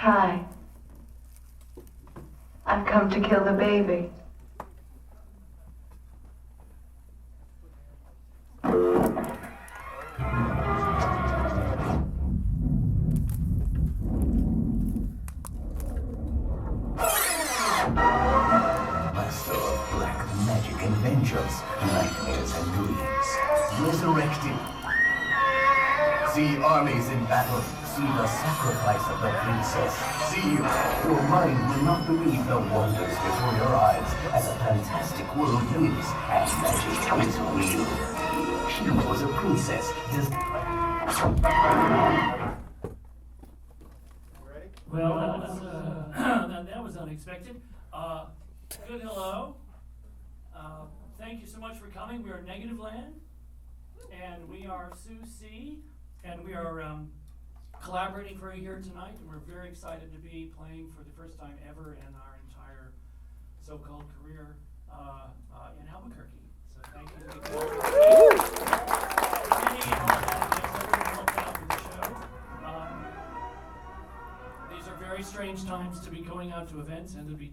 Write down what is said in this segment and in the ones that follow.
Hi. I've come to kill the baby. Master of black magic and vengeance, nightmares and dreams. Resurrected. See armies in battle. See the sacrifice of the princess. See, your mind will not believe the wonders before your eyes as a fantastic world lives and magic is real. She was a princess. Well, that was unexpected. Good hello. Thank you so much for coming. We are Negativland, and we are Sue C, and we are collaborating for you here tonight, and we're very excited to be playing for the first time ever in our entire so-called career in Albuquerque. So thank you to the These are very strange times to be going out to events and to be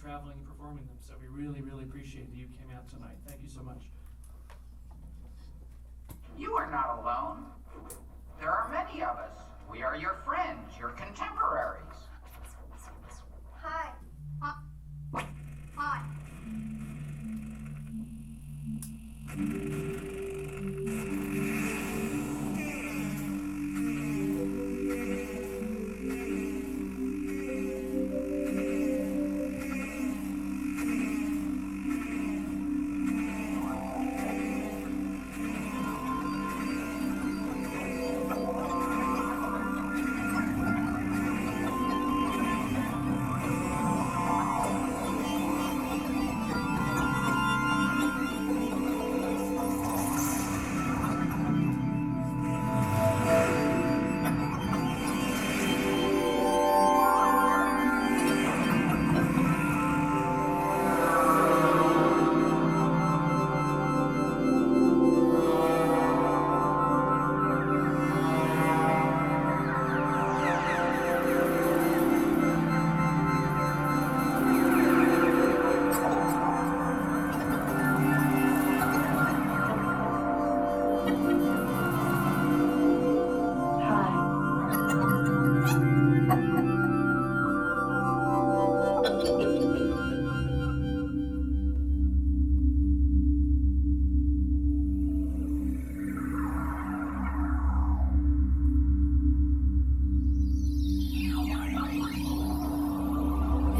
traveling and performing them. So we really, really appreciate that you came out tonight. Thank you so much. You are not alone. There are many of us. We are your friends, your contemporaries. Hi. Hi.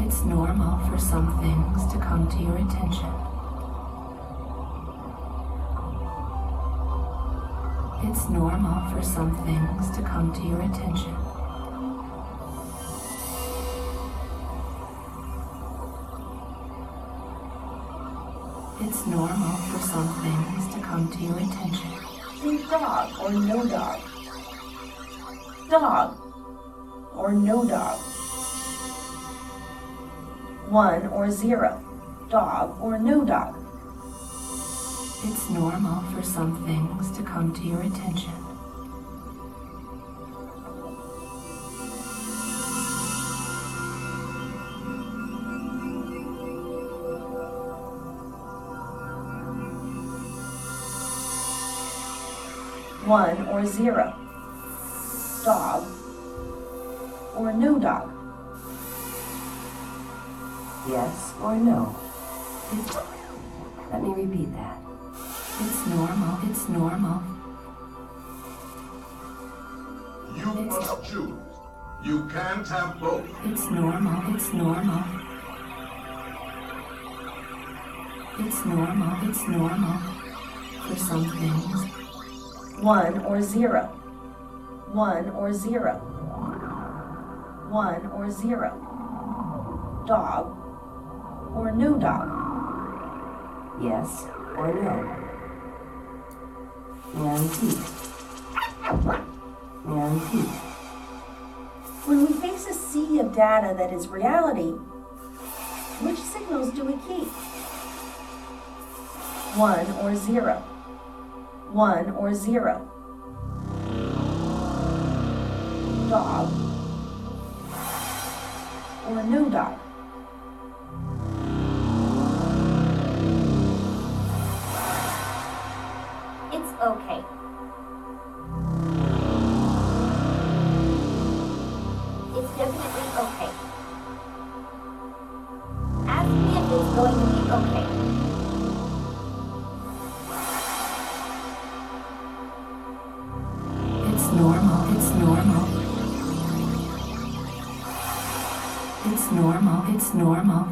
It's normal for some things to come to your attention. It's normal for some things to come to your attention. It's normal for some things to come to your attention. Think dog or no dog. Dog or no dog. 1 or 0. Dog or no dog. It's normal for some things to come to your attention. One or 0. Dog or no dog. Yes or no? Let me repeat that. It's normal. It's normal. You must choose. You can't have both. It's normal. It's normal. It's normal. It's normal for some things. 1 or 0. 1 or 0. 1 or 0. Dog or no dog. Yes or no? May I repeat? May I repeat? When we face a sea of data that is reality, which signals do we keep? 1 or 0. 1 or 0. Dog or no dog? It's okay. It's definitely okay. Ask me if it's going to be okay. It's normal. It's normal. It's normal. It's normal.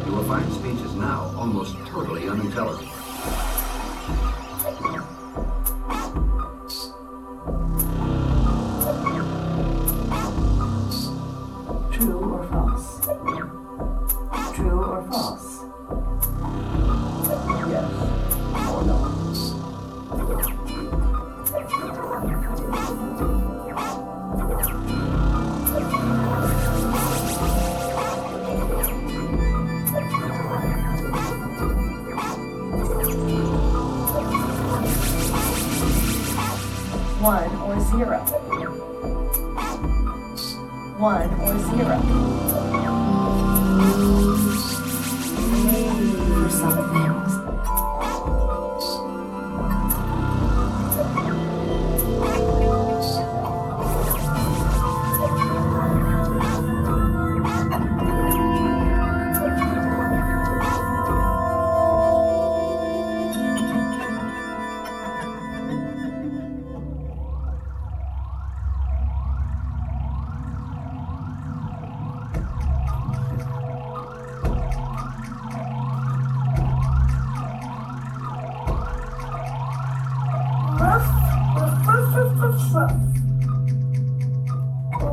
Your fine speech is now almost totally unintelligible. True or false? True or false? Yes or no? One or zero? One or zero? For some things.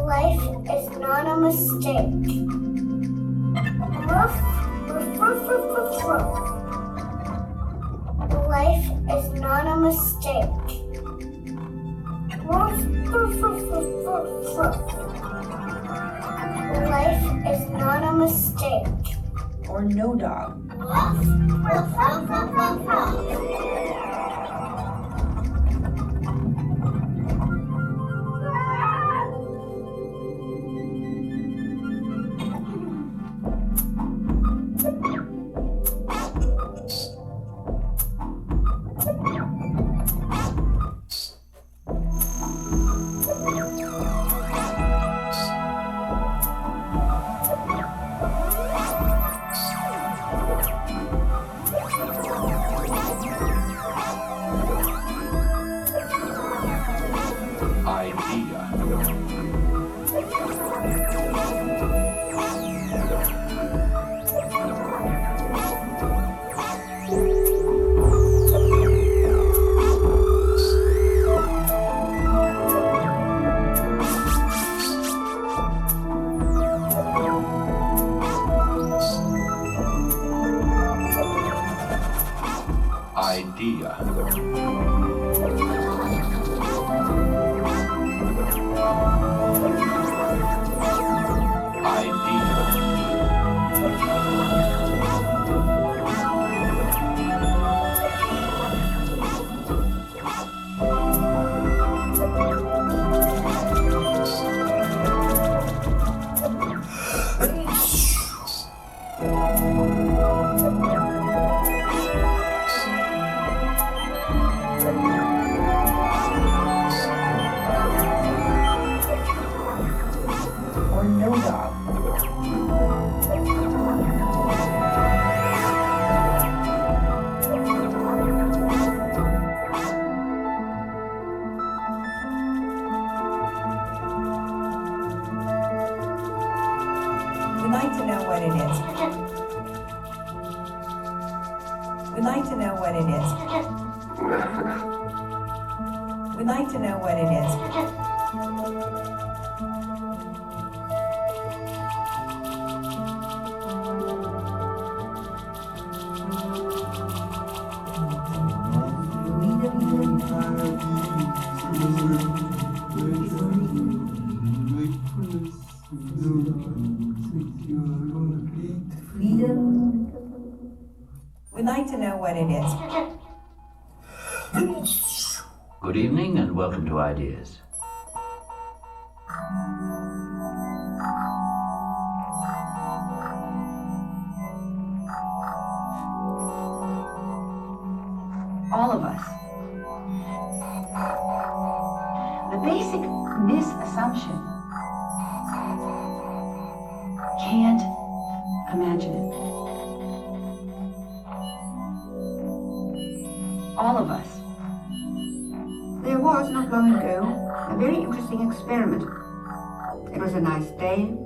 Life is not a mistake. Life is not a mistake. Life is not a mistake. Or no dog? Or no dog? We'd like to know what it is. We'd like to know what it is. We'd like to know what it is. We'd like to know what it is. Good evening and welcome to Ideas. All of us. The basic misassumption. Can't imagine it. All of us. There was, not long ago, a very interesting experiment. It was a nice day,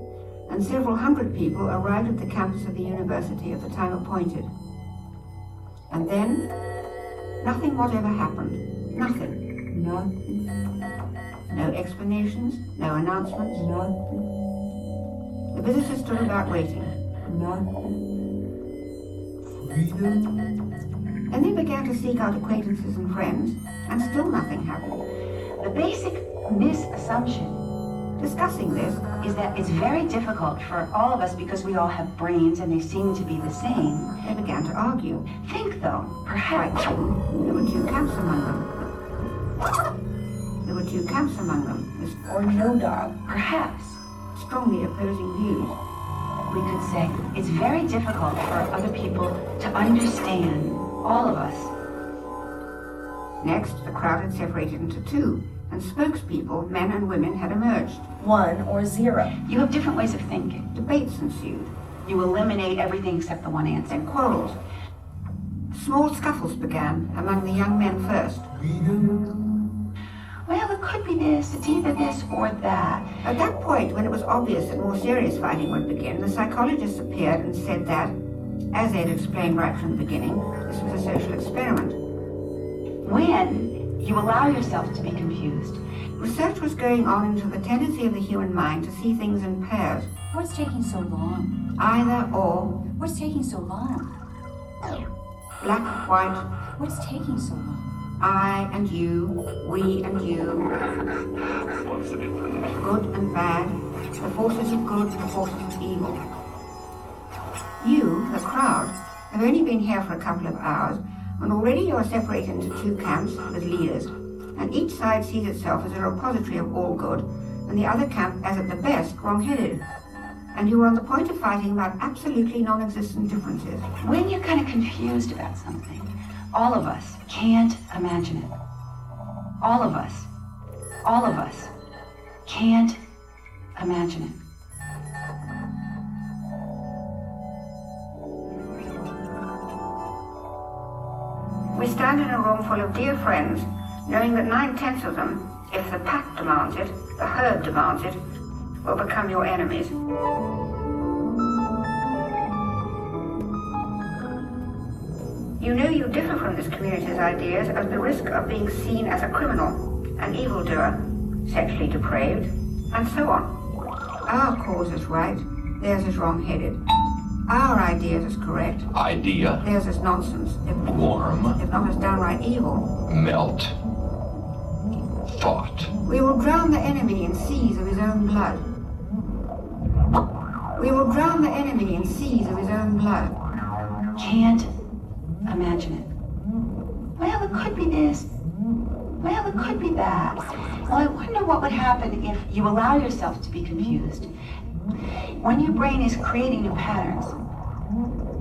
and several hundred people arrived at the campus of the university at the time appointed. And then, nothing whatever happened. Nothing. Nothing. No explanations, no announcements. Nothing. The visitors stood about waiting. Nothing. And they began to seek out acquaintances and friends, and still nothing happened. The basic misassumption Discussing this is that it's very difficult for all of us because we all have brains and they seem to be the same. They began to argue. Think though, Quite perhaps. soon, there were two camps among them. There were two camps among them, with Or no dog. Perhaps strongly opposing views. we could say it's very difficult for other people to understand all of us. Next, the crowd had separated into two, and spokespeople, men and women, had emerged. 1 or 0. You have different ways of thinking. Debates ensued, You eliminate everything except the one answer. then quarrels. Small scuffles began, among the young men first. Well, it could be this, it's either this or that. At that point, when it was obvious that more serious fighting would begin, the psychologists appeared and said that, as they'd explained right from the beginning, this was a social experiment. When you allow yourself to be confused. Research was going on into the tendency of the human mind to see things in pairs, What's taking so long? either or, What's taking so long? black, white, What's taking so long? I and you, we and you, good and bad, the forces of good, the forces of evil. You, the crowd, have only been here for a couple of hours, and already you are separated into two camps with leaders, and each side sees itself as a repository of all good, and the other camp as at the best wrong-headed. And you are on the point of fighting about absolutely non-existent differences. When you're kind of confused about something, all of us can't imagine it. All of us can't imagine it. We stand in a room full of dear friends, knowing that 9/10 of them, if the pack demands it, the herd demands it, will become your enemies. You know you differ from this community's ideas at the risk of being seen as a criminal, an evildoer, sexually depraved, and so on. Our cause is right, theirs is wrong-headed. Our ideas is correct, Idea. theirs is nonsense, Warm. if not as downright evil. Melt. Thought. We will drown the enemy in seas of his own blood. We will drown the enemy in seas of his own blood. Can't imagine it. Well, it could be this. Well, it could be that. Well, I wonder what would happen if you allow yourself to be confused. When your brain is creating new patterns,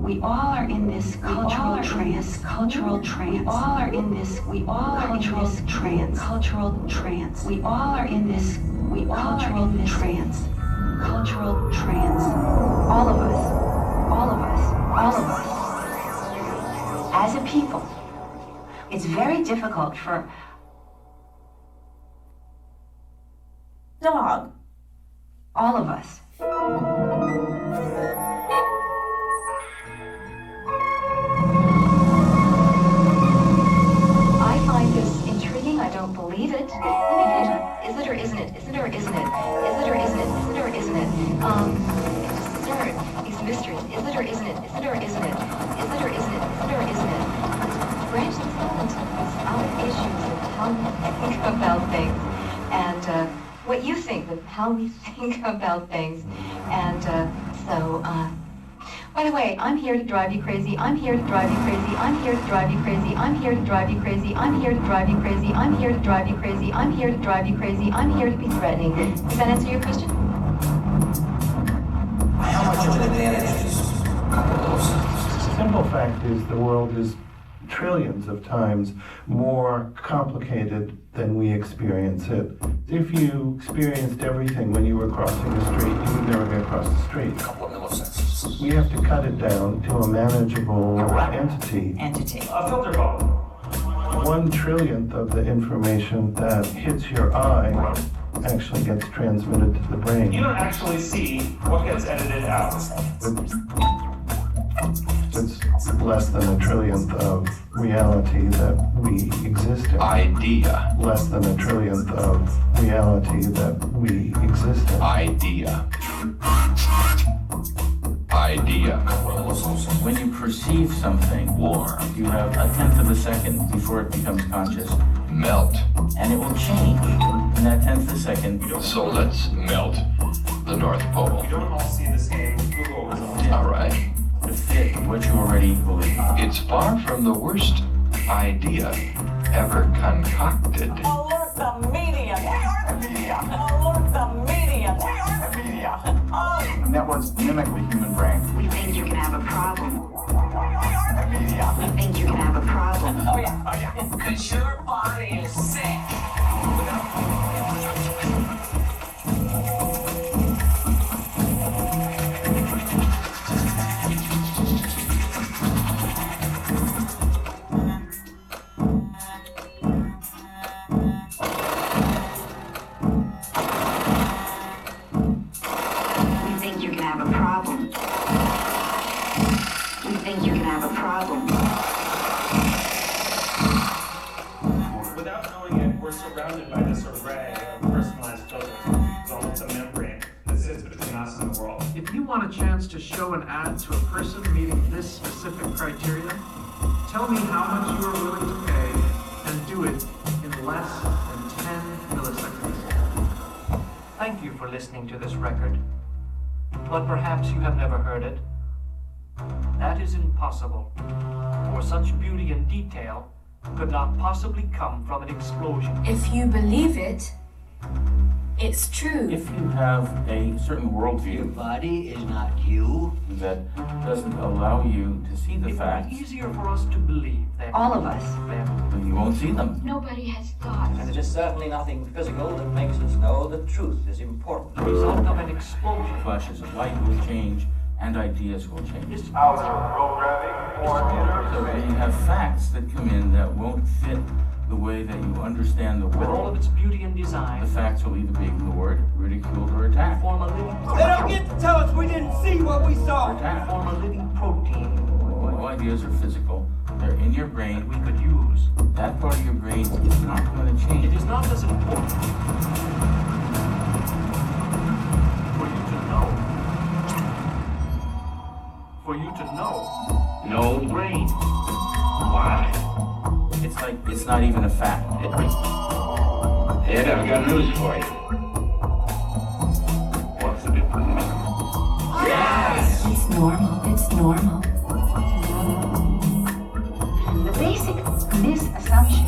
we all are in this cultural trance. Cultural trance. We all are in this. We all are in this trance. Cultural trance. We all are in this. We all are in this trance. Cultural trance. All of us. All of us. All of us. As a people, it's very difficult for Dog. all of us. I find this intriguing. I don't believe it. Is it or isn't it? Is it or isn't it? Is it or isn't it? Is it or isn't it? It's absurd. These mysteries. Is it or isn't it? Is it or isn't it? Is it or isn't it? Is it or isn't it? Branch themselves into these other issues of how we think about things and what you think of how we think about things. And by the way, I'm here to drive you crazy. I'm here to drive you crazy. I'm here to drive you crazy. I'm here to drive you crazy. I'm here to drive you crazy. I'm here to drive you crazy. I'm here to drive you crazy. I'm here to be threatening. Does that answer your question? How much of an advantage is a couple of those? The simple fact is the world is trillions of times more complicated than we experience it. If you experienced everything when you were crossing the street, you would never get across the street. A couple of milliseconds. We have to cut it down to a manageable entity. A filter bulb. 1/trillionth of the information that hits your eye actually gets transmitted to the brain. You don't actually see what gets edited out. It's less than a trillionth of reality that we exist in. Idea. Less than a trillionth of reality that we exist in. Idea. Idea. When you perceive something, Warm. you have a tenth of a second before it becomes conscious. Melt. And it will change in that tenth of a second. So let's melt the North Pole. You don't all see the same Google results. All right. To fit what you already believe. It's far from the worst idea ever concocted. Alert the media! Alert the media! Alert the media! Alert the media! Networks mimic the human brain. We think you can have a problem. Alert the media! We think you can have a problem. Oh yeah, oh yeah. Cause your body is sick. We think you can have a problem. We think you can have a problem. Without knowing it, we're surrounded by this array of personalized filters. It's almost a membrane that sits between us and the world. If you want a chance to show an ad to a person meeting this specific criteria, tell me how much you are willing to pay and do it in less than 10 milliseconds. Thank you for listening to this record, but perhaps you have never heard it. That is impossible, for such beauty and detail could not possibly come from an explosion. If you believe it, it's true. If you have a certain worldview, Your body is not you. that doesn't allow you to see the It would facts, be easier for us to believe that All of us. then you won't see them. Nobody has thoughts. And it is certainly nothing physical that makes us know that truth is important. the result of an explosion. Flashes of light will change, and ideas will change. Programming for So when you have facts that come in that won't fit the way that you understand the With all of world, its beauty and design, the facts will either be ignored, ridiculed, or attacked. form a living They don't get to tell us we didn't see what we saw. Attacked. form a living protein All ideas are physical. They're in your brain. we could use. That part of your brain is not going to change. It is not as important for you to know. For you to know. No brain. Why? It's like it's not even a fact. Ed, I've got news for you. What's the difference? Yes! It's normal. It's normal. The basic misassumption.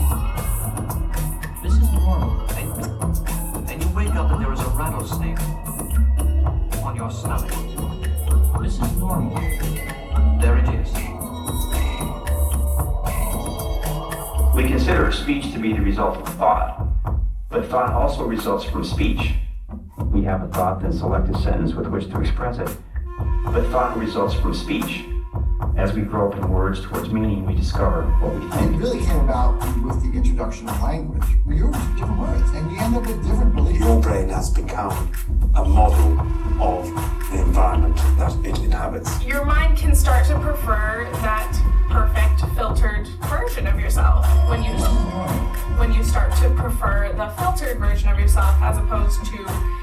This is normal. Then you wake up and there is a rattlesnake on your stomach. This is normal. There it is. We consider speech to be the result of thought, but thought also results from speech. We have a thought, then select a sentence with which to express it, but thought results from speech. As we grow up in words towards meaning, we discover what we It think. really came about with the introduction of language. We use different words, and you end up with different beliefs. Your brain has become a model of the environment that it inhabits. Your mind can start to prefer that perfect filtered version of yourself when you start to prefer the filtered version of yourself as opposed to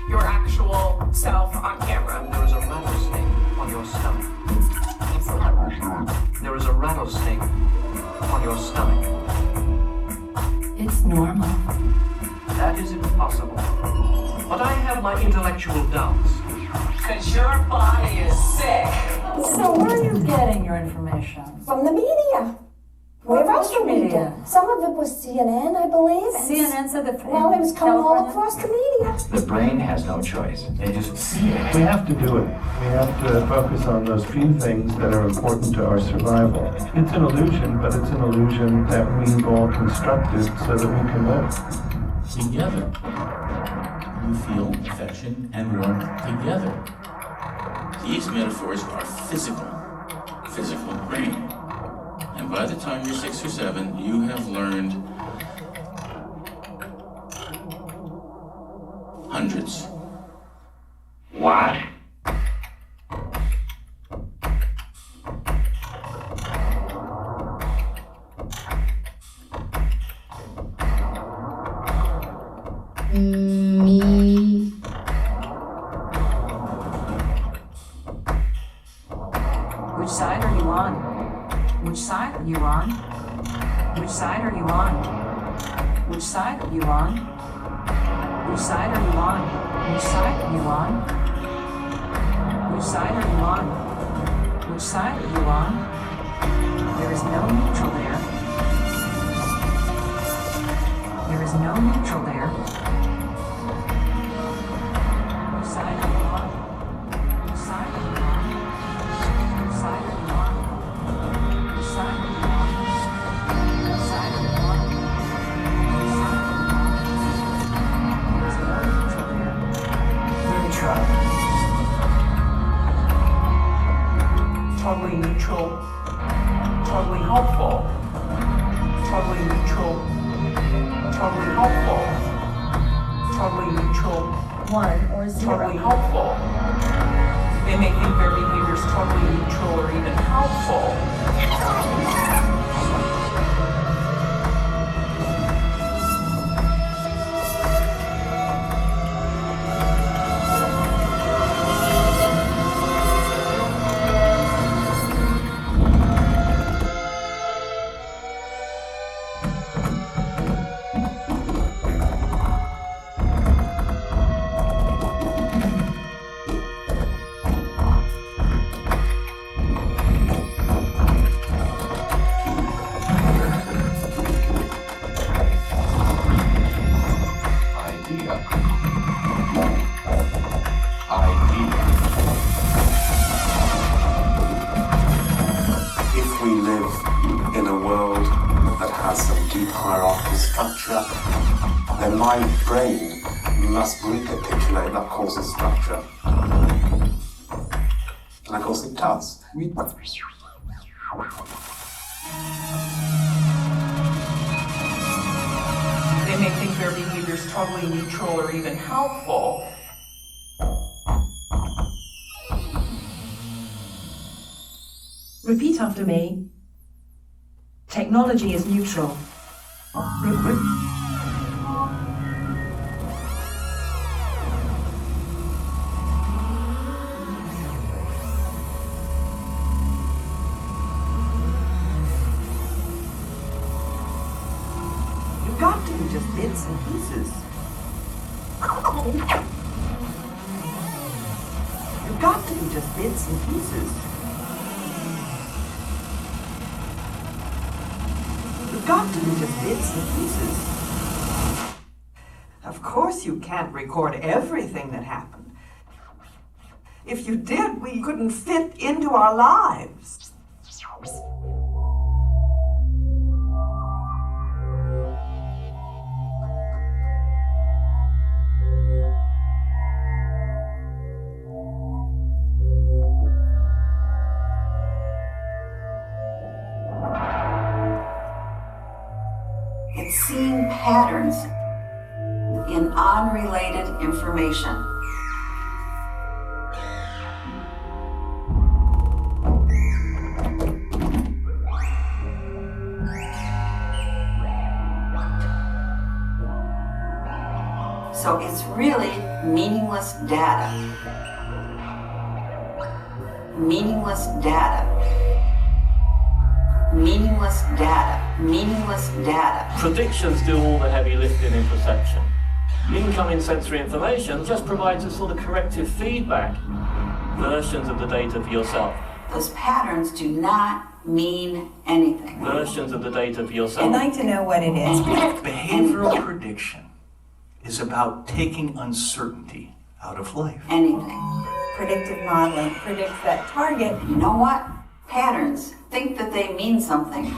your actual self on camera. There is a rattlesnake on your stomach. There is a rattlesnake on your stomach. It's normal. That is impossible. But I have my intellectual doubts. Cause your body is sick. So where are you getting your information? From the media. Where else would we get? Some of it was CNN, I believe. CNN said that. Well, it was coming all across the media. The brain has no choice. They just see it. We have to do it. We have to focus on those few things that are important to our survival. It's an illusion, but it's an illusion that we've all constructed so that we can live. Together, you feel affection and warmth together. These metaphors are physical brain. And by the time you're 6 or 7, you have learned hundreds. What? Me. Which side are you on? Which side are you on? Which side are you on? Which side are you on? Which side are you on? Which side are you on? Which side are you on? Which side are you on? There is no neutral there. There is no neutral there. Which side are you on? Which side are you on? Which side are you on? Which side are you on? Which side are you on? Which side are you on? There is no neutral there. Neutral. Totally neutral. Totally helpful. Totally neutral. Totally helpful. Totally neutral. 1 or 0. Totally helpful. They may think their behavior is totally neutral or even helpful. Then my brain must recapitulate that causal structure. And of course it does. They may think their behavior is totally neutral or even helpful. Repeat after me. Technology is neutral. You've got to be just bits and pieces. You've got to be just bits and pieces. You've got to be just bits and pieces. Of course you can't record everything that happened. If you did, we couldn't fit into our lives. It's seeing patterns in unrelated information. So it's really meaningless data. Meaningless data. Meaningless data. Meaningless data. Predictions do all the heavy lifting in perception. Incoming sensory information just provides a sort of corrective feedback, versions of the data for yourself. Those patterns do not mean anything. Versions of the data for yourself. I'd like to know what it is. Behavioral prediction is about taking uncertainty out of life. Anything. Predictive modeling predicts that target. You know what? Patterns think that they mean something.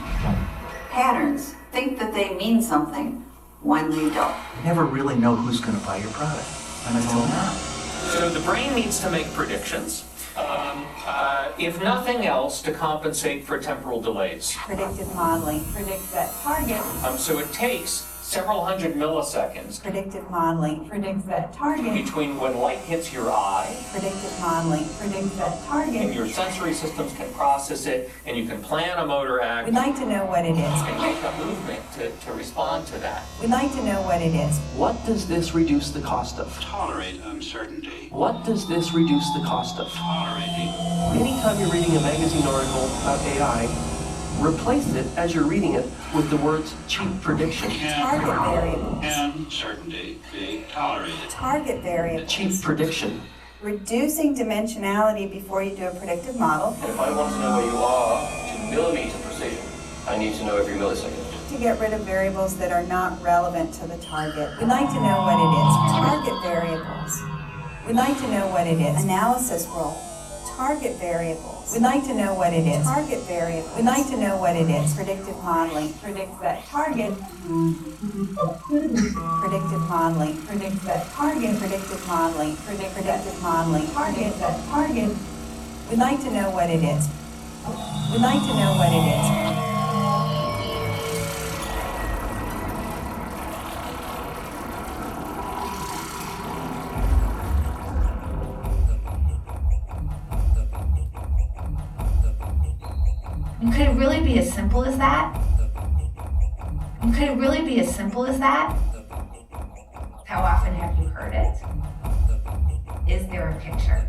Patterns think that they mean something when they don't. You never really know who's going to buy your product. And until now. So the brain needs to make predictions, if nothing else, to compensate for temporal delays. Predictive modeling predicts that target. So it takes several hundred milliseconds Predictive modeling predicts that target. between when light hits your eye Predictive modeling predicts that and target. your sensory systems can process it, and you can plan a motor act We'd like to know what it is. and make a movement to respond to that. We'd like to know what it is. What does this reduce the cost of? Tolerate uncertainty. What does this reduce the cost of? Tolerating. Anytime you're reading a magazine article about AI, replace it as you're reading it with the words cheap prediction. Target variables. Uncertainty being tolerated. Target variables. Cheap prediction. Reducing dimensionality before you do a predictive model. And if I want to know where you are to millimeter precision, I need to know every millisecond. To get rid of variables that are not relevant to the target. We'd like to know what it is. Target variables. We'd like to know what it is. Analysis role. Target variables. We'd like to know what it is. Target variables. We'd like to know what it is. Predictive modeling predicts that target. Predictive modeling predicts that target. Predictive modeling predictive modeling target that target. We'd like to know what it is. We'd like to know what it is. Could it really be as simple as that? Could it really be as simple as that? How often have you heard it? Is there a picture?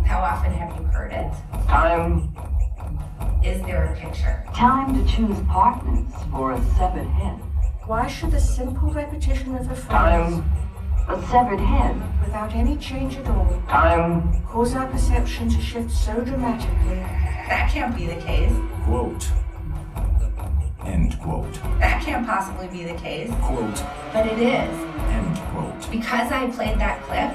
How often have you heard it? Time. Is there a picture? Time to choose partners for a severed head. Why should the simple repetition of a phrase, Time. A severed head. without any change at all, Time. cause our perception to shift so dramatically? That can't be the case. Quote. End quote. That can't possibly be the case. Quote. But it is. End quote. Because I played that clip,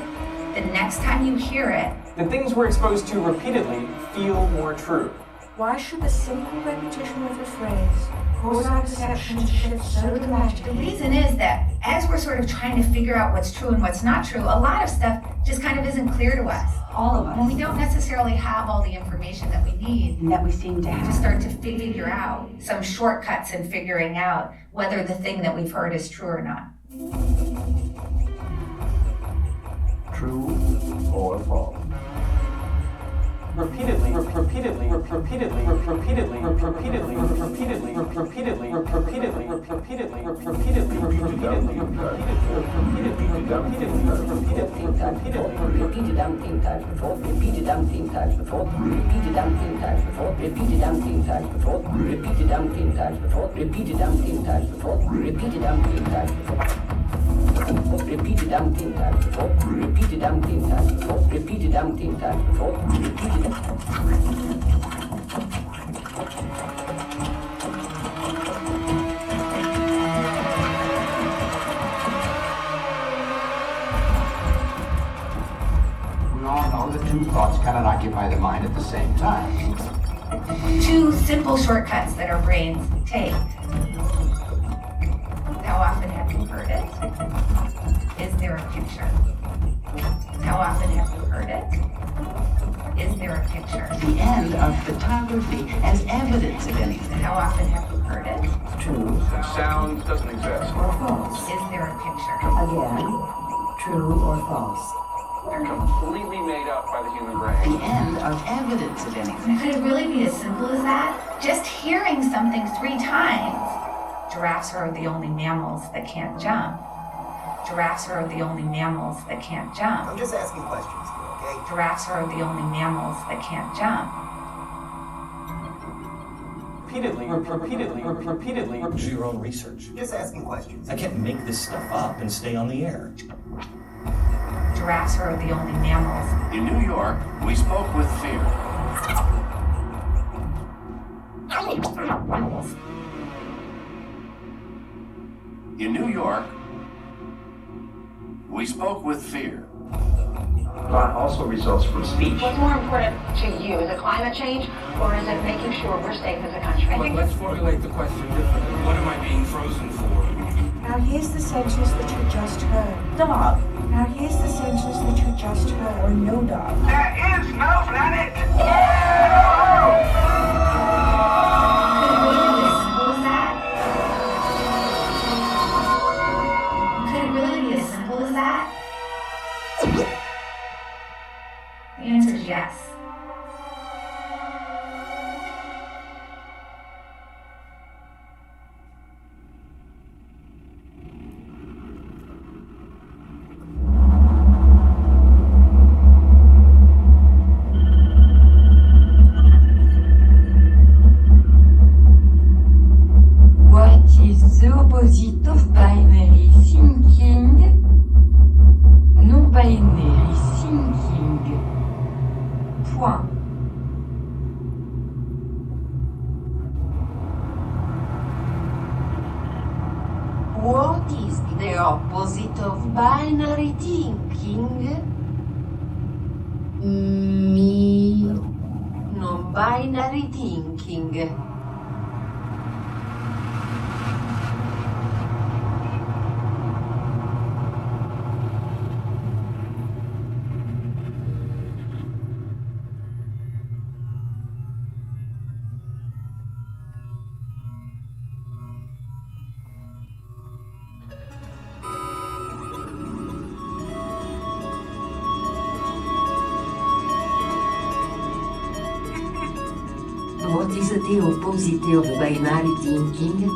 the next time you hear it, The things we're exposed to repeatedly feel more true. Why should the simple repetition of a phrase cause our perception to shift so the dramatically? reason is that as we're sort of trying to figure out what's true and what's not true, a lot of stuff just kind of isn't clear to us. All of us. When we don't necessarily have all the information that we need, And that we seem to have. to start to figure out some shortcuts in figuring out whether the thing that we've heard is true or not. True or false? Repeatedly, repeatedly, repeatedly, repeatedly, repeatedly, repeatedly, repeatedly, repeatedly, repeatedly, repeatedly, repeatedly, Repeated umpteen times before, repeated umpteen times before, repeated umpteen times before, repeated umpteen times before, repeated umpteen times before, repeated umpteen times before, repeated umpteen times before. Repeated umpteen times before, repeated umpteen times before, repeated umpteen times before, repeated. We all know that two thoughts cannot occupy the mind at the same time. Two simple shortcuts that our brains take. How often have you heard it? Is there a picture? How often have you heard it? Is there a picture? The end of photography as evidence of anything. How often have you heard it? Two. Sound doesn't exist. Or false. Is there a picture? Again, true or false. They're completely made up by the human brain. The end of evidence of anything. Could it really be as simple as that? Just hearing something 3 times. Giraffes are the only mammals that can't jump. Giraffes are the only mammals that can't jump. I'm just asking questions here, okay? Giraffes are the only mammals that can't jump. Repeatedly, repeatedly, repeatedly. Do your own research. Just asking questions. I can't make this stuff up and stay on the air. Giraffes are the only mammals. In New York, we spoke with fear. In New York, we spoke with fear. Thought also results from speech. What's more important to you? Is it climate change or is it making sure we're safe as a country? I think let's formulate the question differently. What am I being frozen for? Now here's the sentence that you just heard. Dog. Now here's the sentence that you just heard. Or no dog. There is no planet! Could it really be as simple as that? The answer is yes. What is the opposite of binary thinking? Non-binary thinking. Point. What is the opposite of binary thinking? Me. Non-binary thinking. What is the opposite of binary thinking?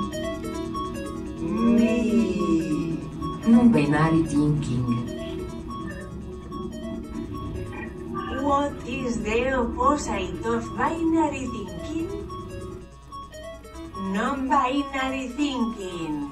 Me. Non-binary thinking. What is the opposite of binary thinking? Non-binary thinking.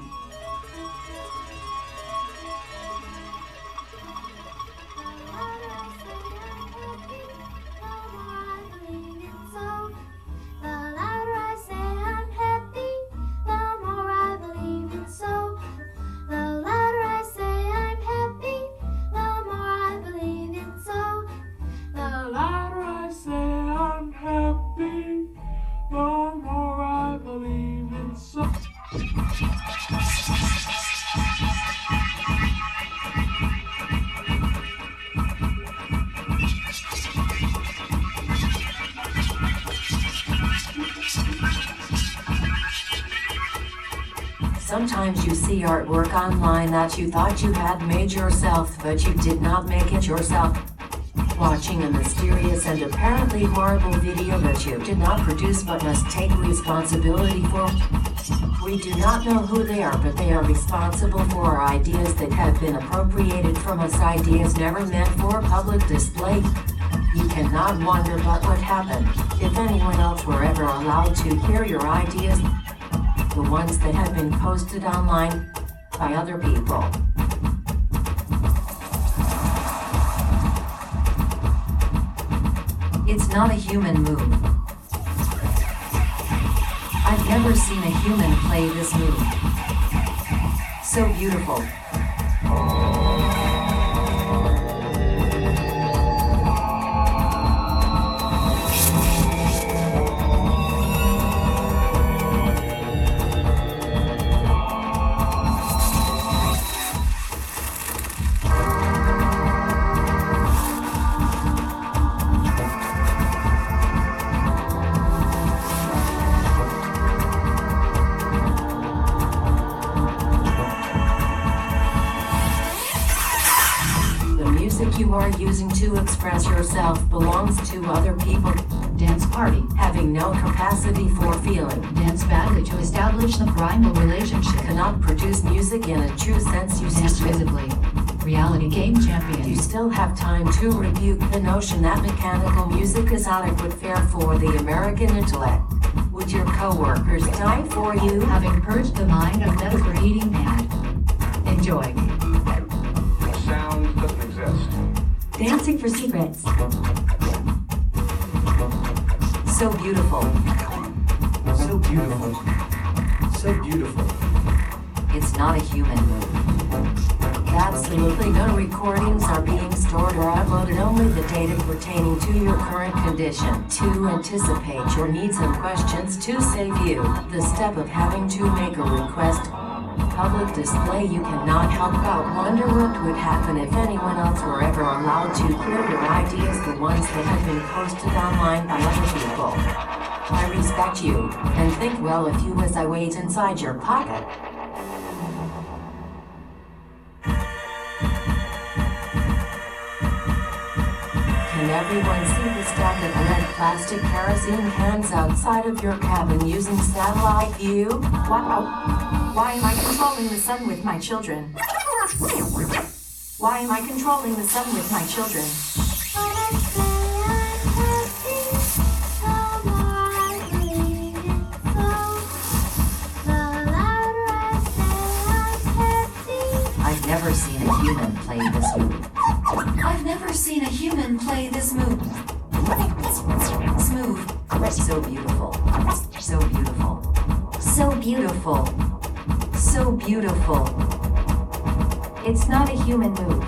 Sometimes you see artwork online that you thought you had made yourself, but you did not make it yourself. Watching a mysterious and apparently horrible video that you did not produce but must take responsibility for. We do not know who they are, but they are responsible for our ideas that have been appropriated from us, ideas never meant for public display. You cannot wonder but what happened if anyone else were ever allowed to hear your ideas, the ones that have been posted online by other people. It's not a human move. I've never seen a human play this move. So beautiful. You are using to express yourself belongs to other people. Dance party. Having no capacity for feeling. Dance badly to establish the primal relationship. Cannot produce music in a true sense. You dance visibly. Reality game champion. You still have time to rebuke the notion that mechanical music is adequate fare for the American intellect. Would your co-workers die for you? Having purged the mind of the overheating pad. Enjoy. Sound doesn't exist. Dancing for secrets. So beautiful. So beautiful. So beautiful. It's not a human move. Absolutely no recordings are being stored or uploaded, only the data pertaining to your current condition. To anticipate your needs and questions to save you the step of having to make a request. Public display, you cannot help but wonder what would happen if anyone else were ever allowed to clear your ideas, the ones that have been posted online by other people. I respect you, and think well of you as I wait inside your pocket. Can everyone see the stack of red plastic kerosene cans outside of your cabin using satellite view? Wow. Why am I controlling the sun with my children? Why am I controlling the sun with my children? I've never seen a human play this move. I've never seen a human play this move. Smooth. So beautiful. So beautiful. So beautiful. So beautiful. It's not a human move.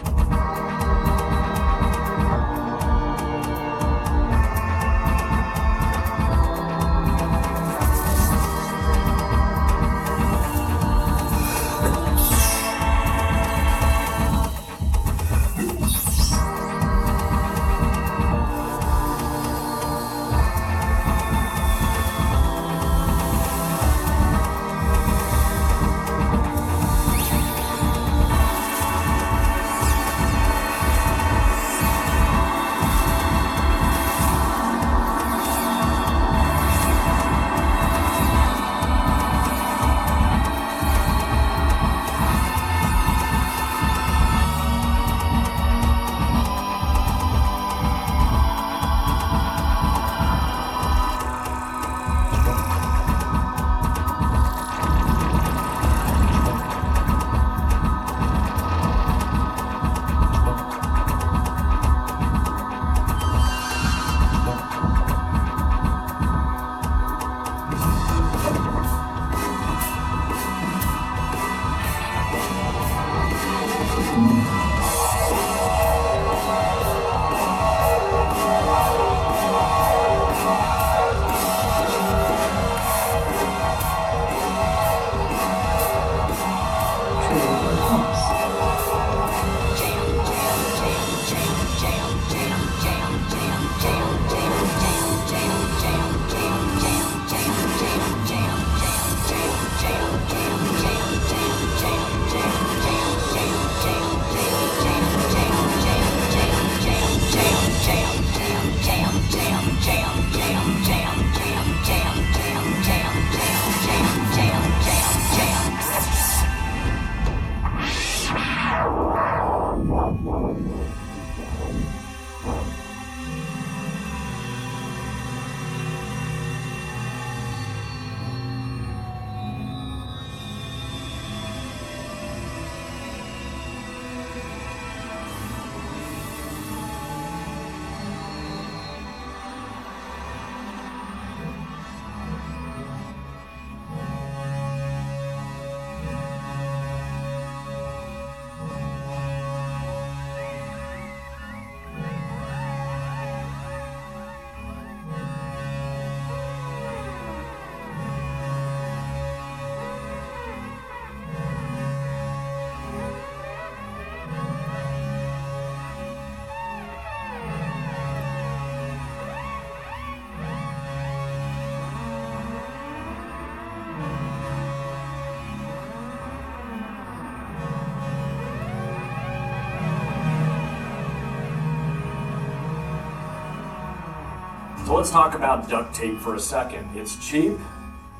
So let's talk about duct tape for a second. It's cheap,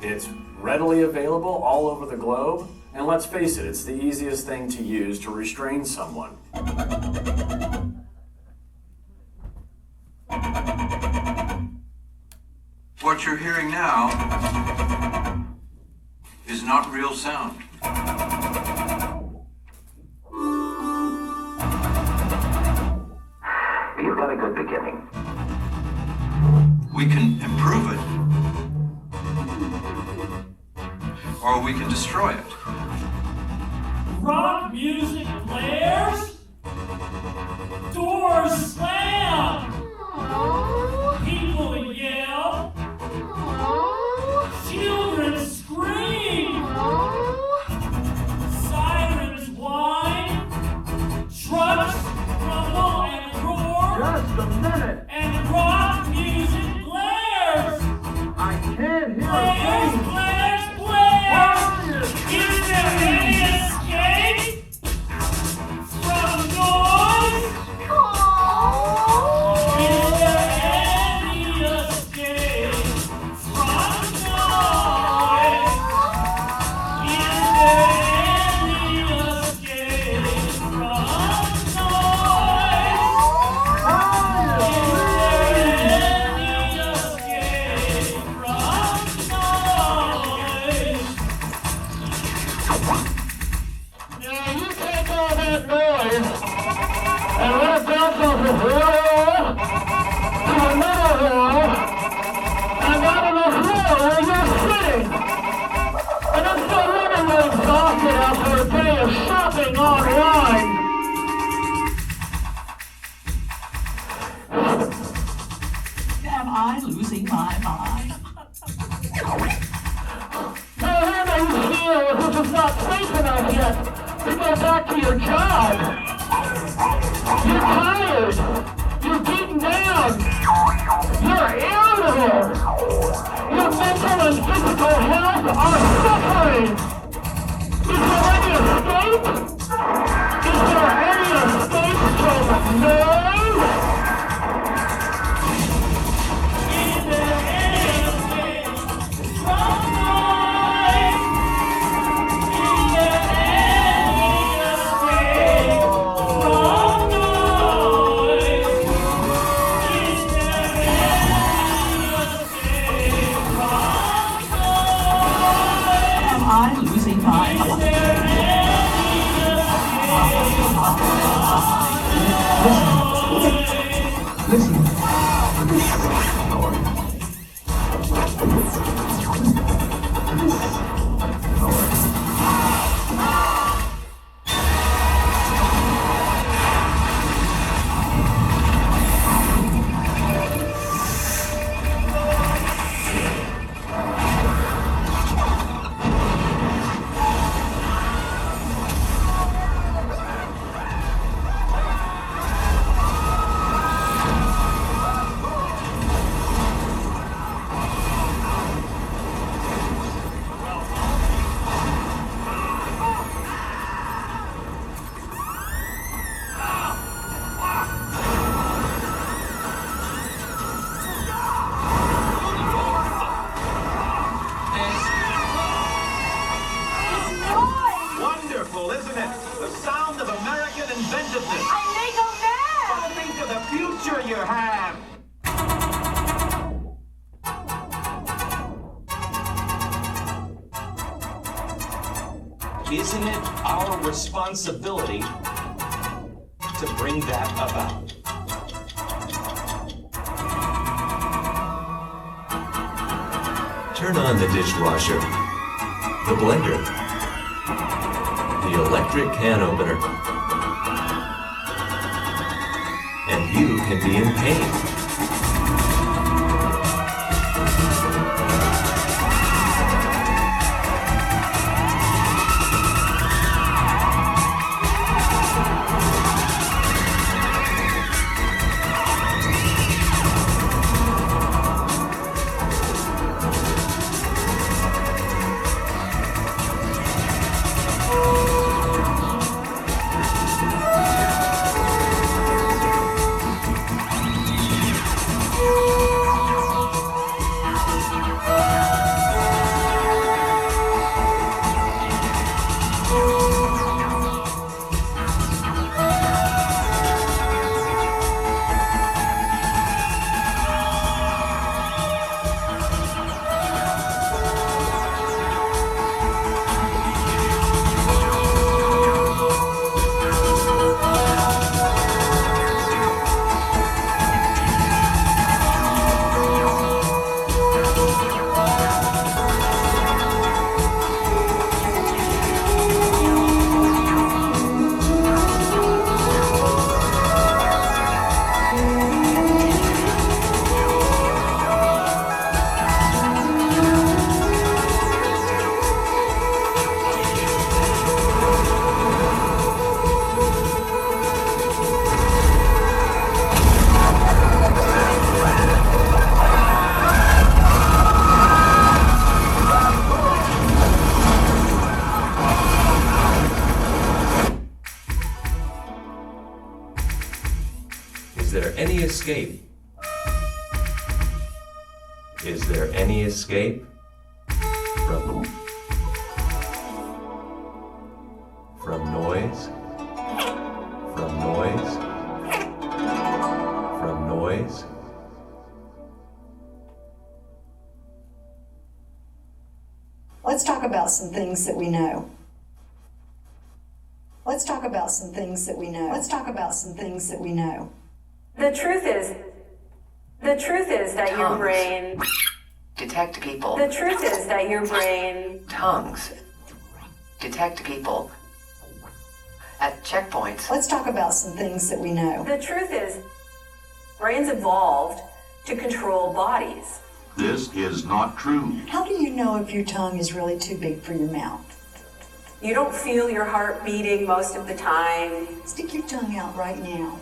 it's readily available all over the globe, and let's face it, it's the easiest thing to use to restrain someone. What you're hearing now is not real sound. You've got a good beginning. We can improve it. or we can destroy it. Rock music blares, doors slam, people yell, children scream, sirens whine, trucks rumble and roar. Just a minute. And rock music blares. I can't hear Blares, a thing. blares, blares. Is there any escape from noise? Is there any escape from noise? Is there any escape from noise? Now you take all that noise and let it bounce off this wall to another wall and out of this wall where you're sitting. And I'm so literally exhausted after a day of shopping online. Am I losing my mind? How do you feel if this is not safe enough yet to go back to your job? You're tired. You're beaten down. You're irritable. Your mental and physical health are suffering. Is there any escape? Is there any escape from noise? Is there any escape from noise? Is there any escape from noise? Is there any escape from noise? Am I losing my mind? Wonderful, isn't it? The sound of American inventiveness. I may go mad! But think of the future you have. Isn't it our responsibility to bring that about? Turn on the dishwasher, the blender, the electric can opener, and you can be in pain. escape? Is there any escape from noise? From noise? From noise? Let's talk about some things that we know. Let's talk about some things that we know. Let's talk about some things that we know. The truth is that your brain detect people. The truth is that your brain tongues detect people at checkpoints. Let's talk about some things that we know. The truth is brains evolved to control bodies. This is not true. How do you know if your tongue is really too big for your mouth? You don't feel your heart beating most of the time. Stick your tongue out right now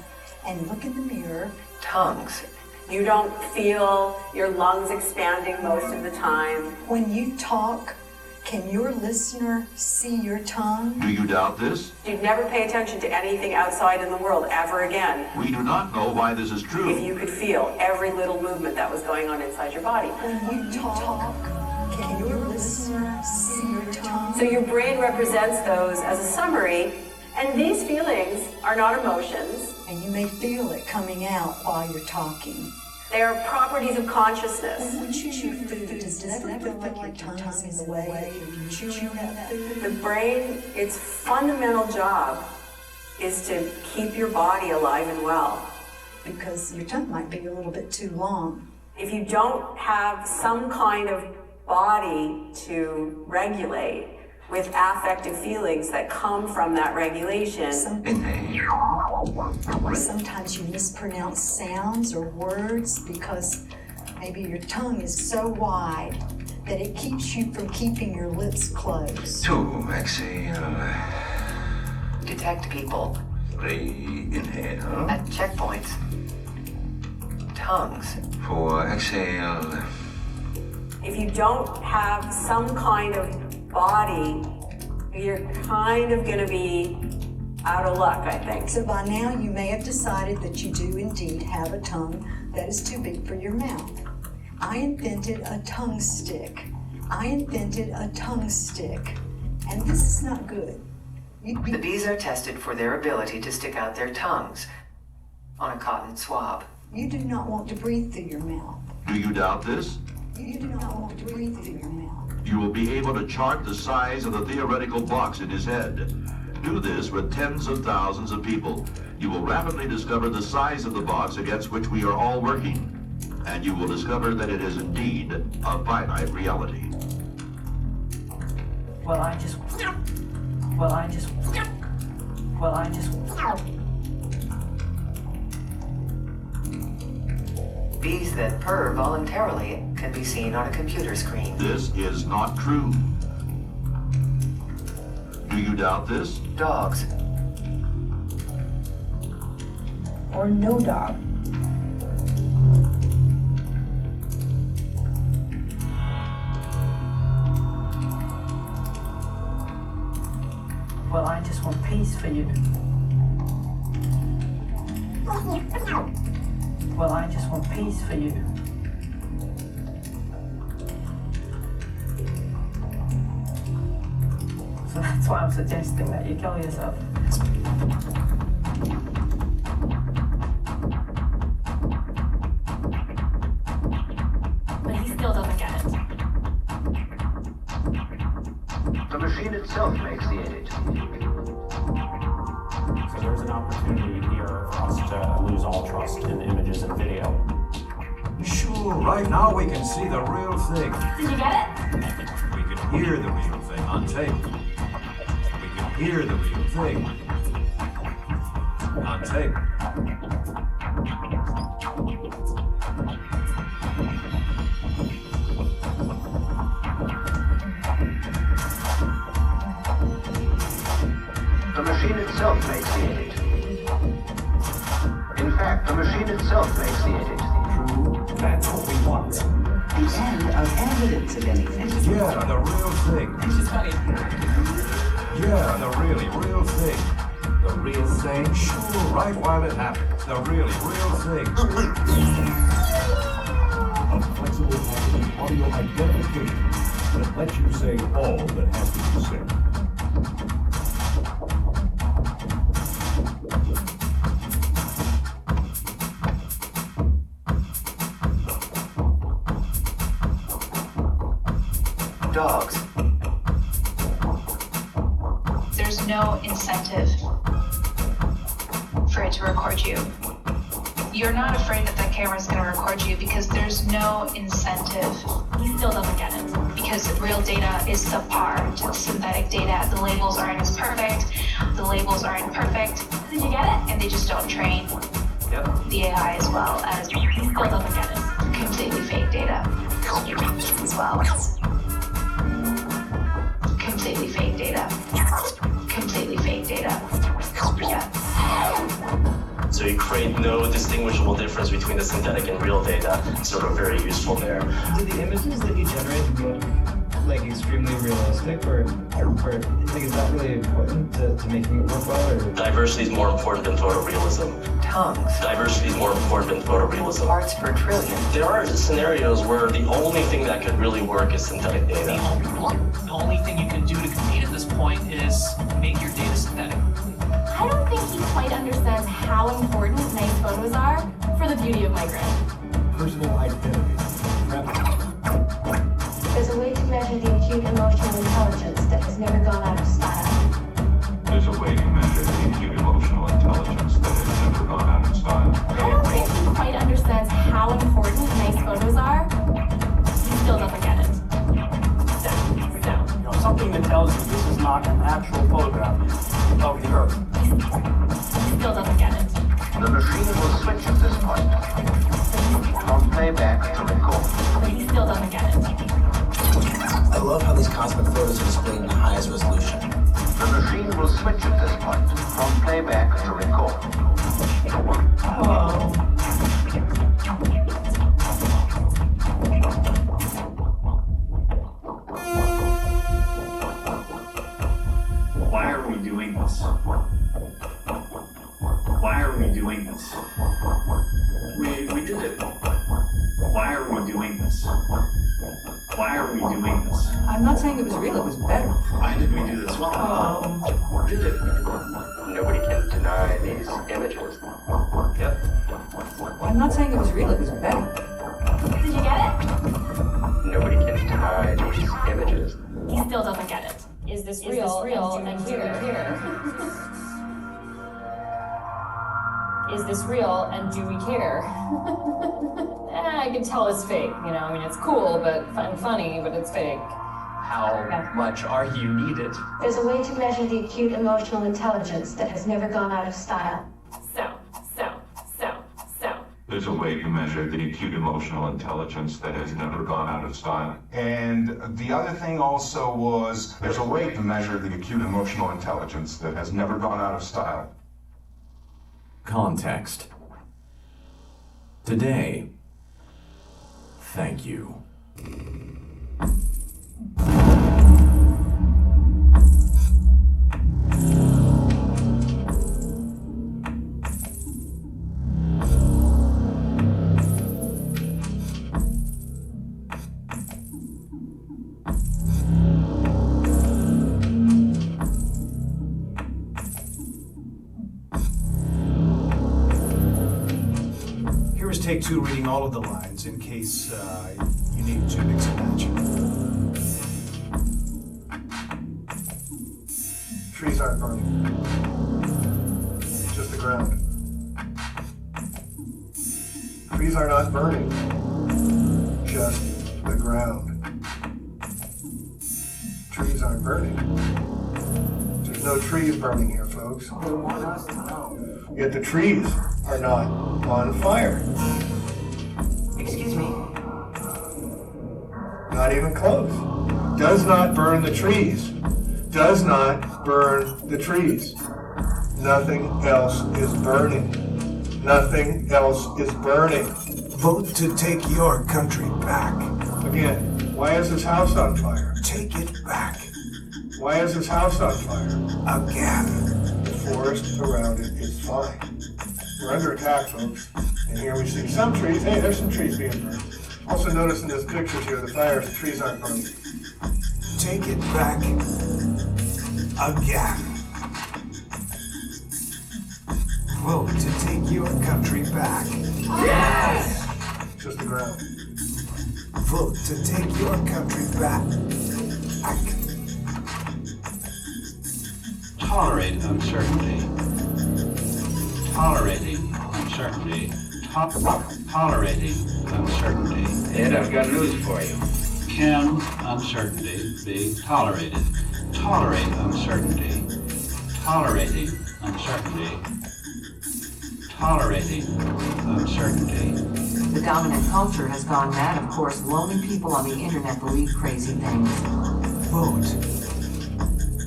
and look in the mirror. Tongues. You don't feel your lungs expanding most of the time. When you talk, can your listener see your tongue? Do you doubt this? You'd never pay attention to anything outside in the world ever again. We do not know why this is true. If you could feel every little movement that was going on inside your body. When you talk, can your listener see your tongue? So your brain represents those as a summary, and these feelings are not emotions. And you may feel it coming out while you're talking. They are properties of consciousness. When you chew food, does it ever feel like your tongue is in the way if you chew that food? The brain, its fundamental job is to keep your body alive and well. Because your tongue might be a little bit too long. If you don't have some kind of body to regulate with affective feelings that come from that regulation. Sometimes you mispronounce sounds or words because maybe your tongue is so wide that it keeps you from keeping your lips closed. To exhale. Detect people. Inhale. At checkpoints. Tongues. For exhale. If you don't have some kind of body, you're kind of going to be out of luck, I think. So by now you may have decided that you do indeed have a tongue that is too big for your mouth. I invented a tongue stick. And this is not good. The bees are tested for their ability to stick out their tongues on a cotton swab. You do not want to breathe through your mouth. Do you doubt this? You do not want to breathe through your mouth. You will be able to chart the size of the theoretical box in his head. Do this with tens of thousands of people. You will rapidly discover the size of the box against which we are all working. And you will discover that it is indeed a finite reality. Bees that purr voluntarily can be seen on a computer screen. This is not true. Do you doubt this? Dogs. Or no dog. Well, I just want peace for you. Well, I just want peace for you. So that's why I'm suggesting that you kill yourself. But he still doesn't get it. The machine itself makes the edit. So there's an opportunity here for us to lose all trust in images and video. Sure, right now we can see the real thing. Did you get it? We can hear the real thing on tape. We can hear the real thing on tape. The machine itself makes the edit. In fact, the machine itself makes the edit. True, that's what we want. The end of evidence of anything. Yeah, the real thing. This is funny. Yeah, the really real thing. The real thing? Sure, right while it happens. The really real thing. A flexible packaging audio identification that lets you say all that has to be said. Dogs. There's no incentive for it to record you. You're not afraid that that camera's going to record you because there's no incentive. He still doesn't get it. Because real data is subpar to synthetic data. The labels aren't as perfect. The labels aren't perfect. Did you get it? And they just don't train the AI as well as He still doesn't get it. completely fake data as well. Completely fake data. Completely fake data. Yeah. So you create no distinguishable difference between the synthetic and real data. Sort of very useful there. Do the images that you generate look like extremely realistic, or like is that really important to making it work well? Or? Diversity is more important than photorealism. Tongues. Diversity is more important than photorealism. Parts per trillion. There are scenarios where the only thing that could really work is synthetic data. The only thing you can do to compete at this point is make your data synthetic. I don't think he quite understands how important nice photos are for the beauty of my grid. Personal identity. There's a way to measure the acute emotional intelligence that has never gone out of style. There's a way to measure the acute emotional intelligence that has never gone out of style. I don't think he quite understands how important nice photos are. He still doesn't get it. So. You know, something that tells you this is not an actual photograph of the Earth. He still doesn't get it. The machine will switch at this point from playback to record. But he still doesn't get it. I love how these cosmic photos are displayed in the highest resolution. The machine will switch at this point from playback to record. Why are we doing this? Why are we doing this? We did it. Why are we doing this? Why are we doing this? I'm not saying it was real, it was better. Why did we do this? Well, we did it. Nobody can deny these images. Yep. I'm not saying it was real, it was better. Did you get it? Nobody can deny these images. He still doesn't get it. Is this real? And here. Is this real and do we care? I can tell it's fake, you know, I mean it's cool but funny, but it's fake. How much are you needed? There's a way to measure the acute emotional intelligence that has never gone out of style. So. There's a way to measure the acute emotional intelligence that has never gone out of style. And the other thing also was, there's a way to measure the acute emotional intelligence that has never gone out of style. Context. Today, thank you. Take two, reading all of the lines in case you need to mix and match. Trees aren't burning. Just the ground. Trees are not burning. Just the ground. Trees aren't burning. There's no trees burning here, folks. They want us to know. Yet the trees are not on fire. Excuse me? Not even close. Does not burn the trees. Does not burn the trees. Nothing else is burning. Nothing else is burning. Vote to take your country back. Again, why is this house on fire? Take it back. Why is this house on fire? Again. forest around it is fine. We're under attack, folks. And here we see some trees. Hey, there's some trees being burned. Also notice in this pictures here, the fires, the trees aren't burning. Take it back again. Vote to take your country back. Yes! Just the ground. Vote to take your country back. Tolerate uncertainty. Tolerating uncertainty. Tolerating uncertainty. Ed, I've got news for you. Can uncertainty be tolerated? Tolerate uncertainty. Tolerating uncertainty. Tolerating uncertainty. The dominant culture has gone mad. Of course, lonely people on the internet believe crazy things. Vote.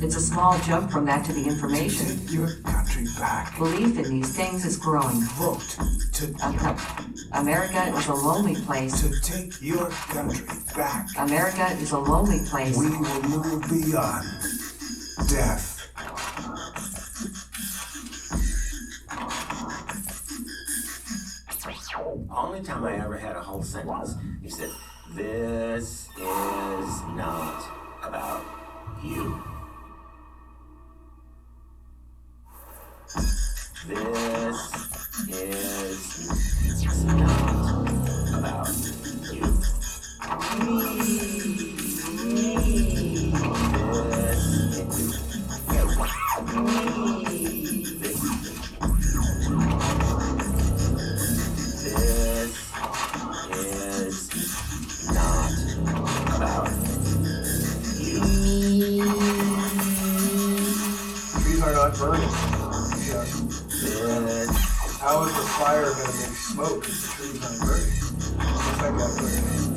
It's a small jump from that to the information. Take your country back. Belief in these things is growing. Vote to America is a lonely place. To take your country back. America is a lonely place. We will move beyond death. Only time I ever had a whole sentence, he said, "This is not about you. This is not about you. Burning. How is the fire going to make smoke if the trees aren't burning? Just like that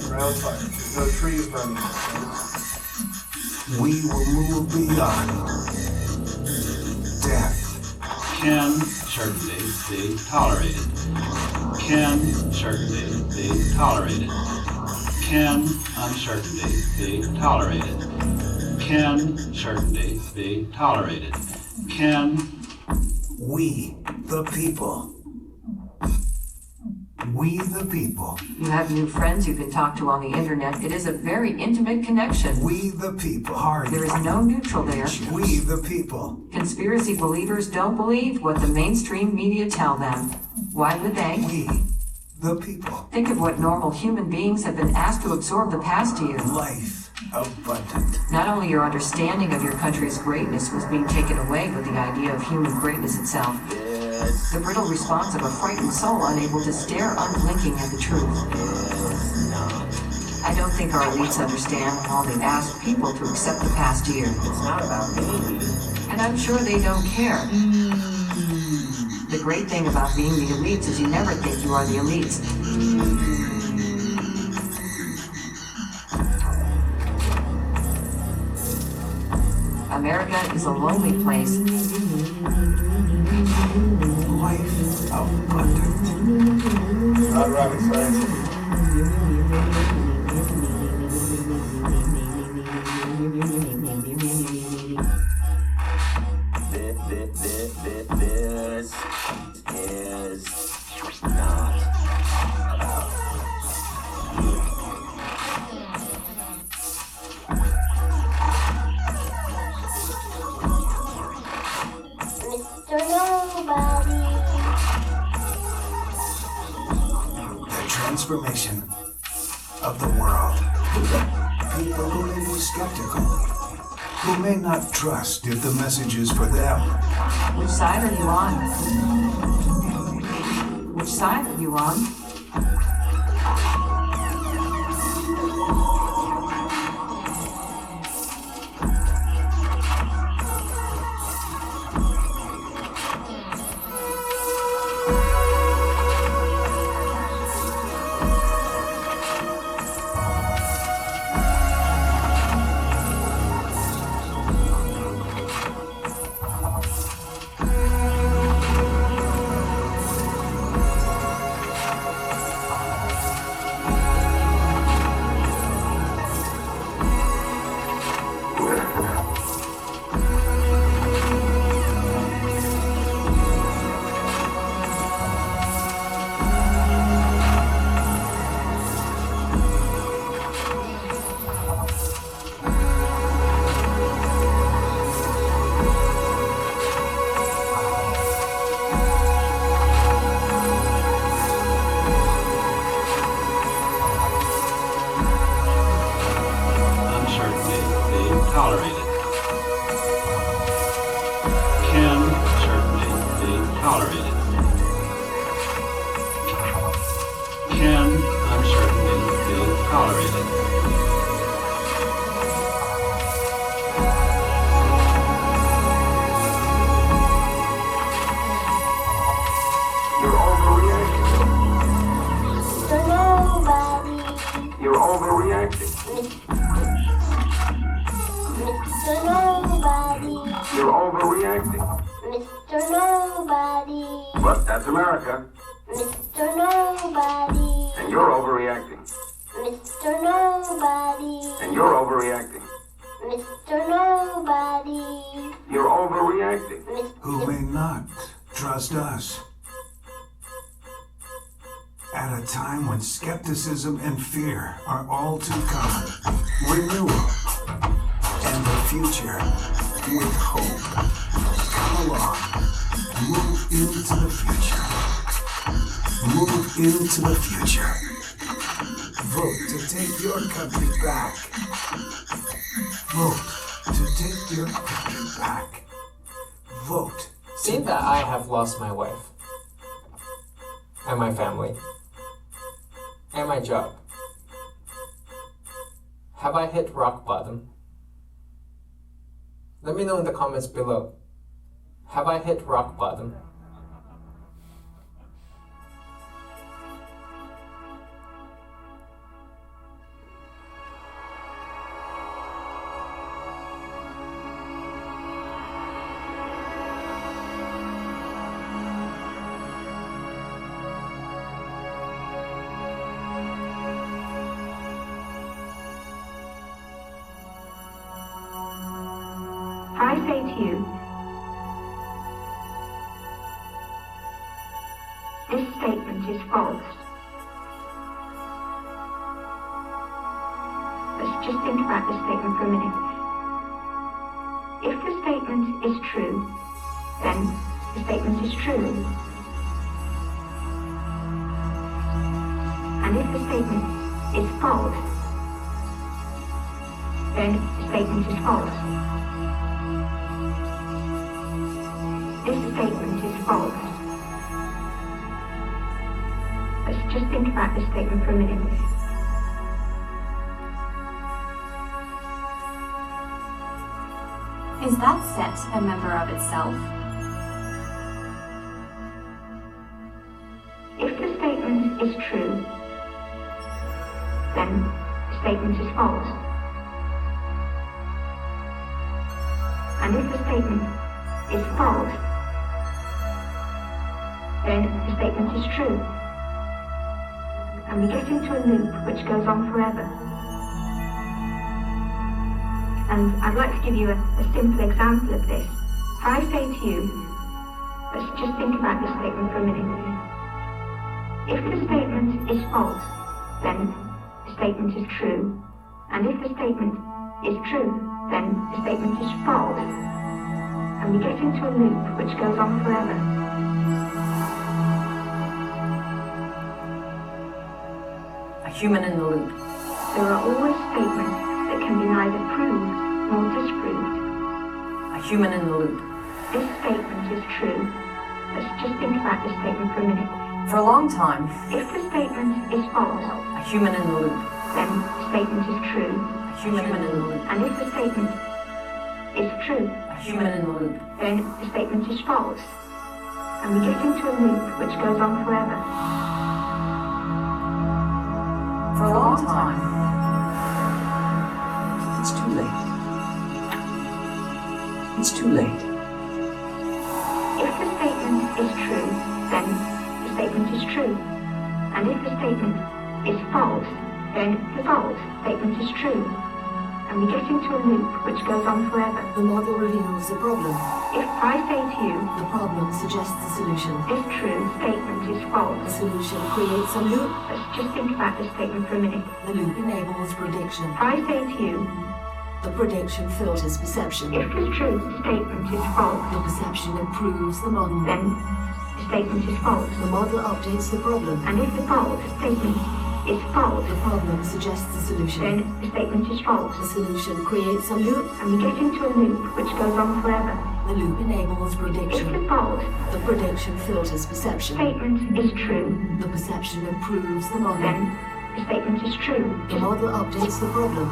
ground fire. There's no trees burning. We will move beyond death. Can certainty be tolerated? Can certainty be tolerated? Can uncertainty be tolerated? Can certainty be tolerated? Can we, the people, You have new friends you can talk to on the internet. It is a very intimate connection. We, the people. There is no neutral there. We, the people. Conspiracy believers don't believe what the mainstream media tell them. Why would they? We, the people. Think of what normal human beings have been asked to absorb the past year. Life. Abundant. Not only your understanding of your country's greatness was being taken away, but the idea of human greatness itself. The brittle response of a frightened soul unable to stare unblinking at the truth. I don't think our elites understand how they've asked people to accept the past year. It's not about me. And I'm sure they don't care. The great thing about being the elites is you never think you are the elites. America is a lonely place. Life abundant. Not rocket science. This is not about you. The transformation of the world. People who may be skeptical, who may not trust if the message is for them. Which side are you on? Which side are you on? tolerated? Can certainty be tolerated? Can uncertainty be tolerated? You're overreacting. Mr. Nobody. You're overreacting. Mr. Nobody. But that's America. Mr. Nobody. And you're overreacting. Mr. Nobody. And you're overreacting. Mr. Nobody. You're overreacting. Who may not trust us. At a time when skepticism and fear are all too common, renewal and the future with hope. Come along, move into the future. Move into the future. Vote to take your country back. Vote to take your country back. Vote. Seeing that I have lost my wife and my family and my job, have I hit rock bottom? Let me know in the comments below. Have I hit rock bottom? I say to you, this statement is false. Let's just think about this statement for a minute. If the statement is true, then the statement is true. And if the statement is false, then the statement is false. This statement is false. Let's just think about this statement for a minute. Is that set a member of itself? If the statement is true, then the statement is false. And if the statement is false, then the statement is true. And we get into a loop which goes on forever. And I'd like to give you a simple example of this. If I say to you, let's just think about this statement for a minute. If the statement is false, then the statement is true. And if the statement is true, then the statement is false. And we get into a loop which goes on forever. A human in the loop. There are always statements that can be neither proved nor disproved. A human in the loop. This statement is true. Let's just think about this statement for a minute. For a long time, if the statement is false, a human in the loop, then the statement is true. A human in the loop. And if the statement is true, a human in the loop, then the statement is false. And we get into a loop which goes on forever. For a long time. It's too late. It's too late. If the statement is true, then the statement is true. And if the statement is false, then the false statement is true. And we get into a loop which goes on forever. The model reveals the problem. If I say to you, the problem suggests the solution. This true statement is false. The solution creates a loop. Let's just think about this statement for a minute. The loop enables prediction. If I say to you, the prediction filters perception. If the true statement is false, the perception improves the model. Then the statement is false. The model updates the problem. And if the false statement is false, The problem suggests the solution. then the statement is false. The solution creates a loop. And we get into a loop which goes on forever. The loop enables If prediction. the false The prediction filters perception. statement is true, The perception improves the model. then the statement is true. The model updates the problem.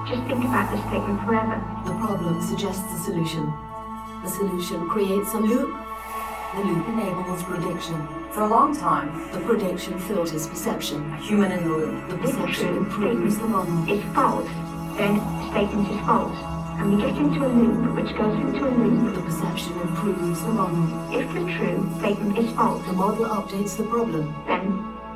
Just think about this statement forever. The problem suggests the solution. The solution creates a loop. The loop enables prediction. For a long time, The prediction filters perception. a human in the loop. The If the perception true improves the model. statement is false, then the statement is false. And we get into a loop which goes into a loop. The perception improves the model. If the true statement is false, The model updates the problem. then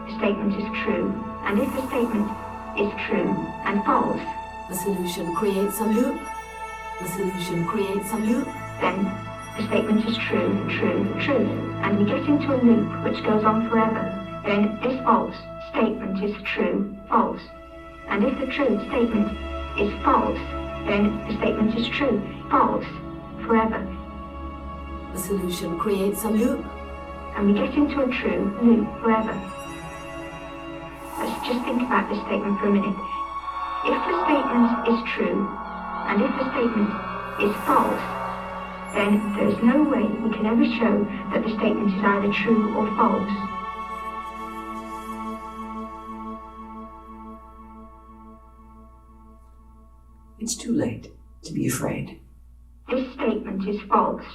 the statement is true. And if the statement is true and false, The solution creates a loop. The solution creates a loop. then the statement is true, true, true. And we get into a loop which goes on forever. Then this false statement is true, false. And if the true statement is false, then the statement is true, false, forever. The solution creates a loop. And we get into a true loop forever. Let's just think about this statement for a minute. If the statement is true, and if the statement is false, then there is no way we can ever show that the statement is either true or false. It's too late to be afraid. This statement is false.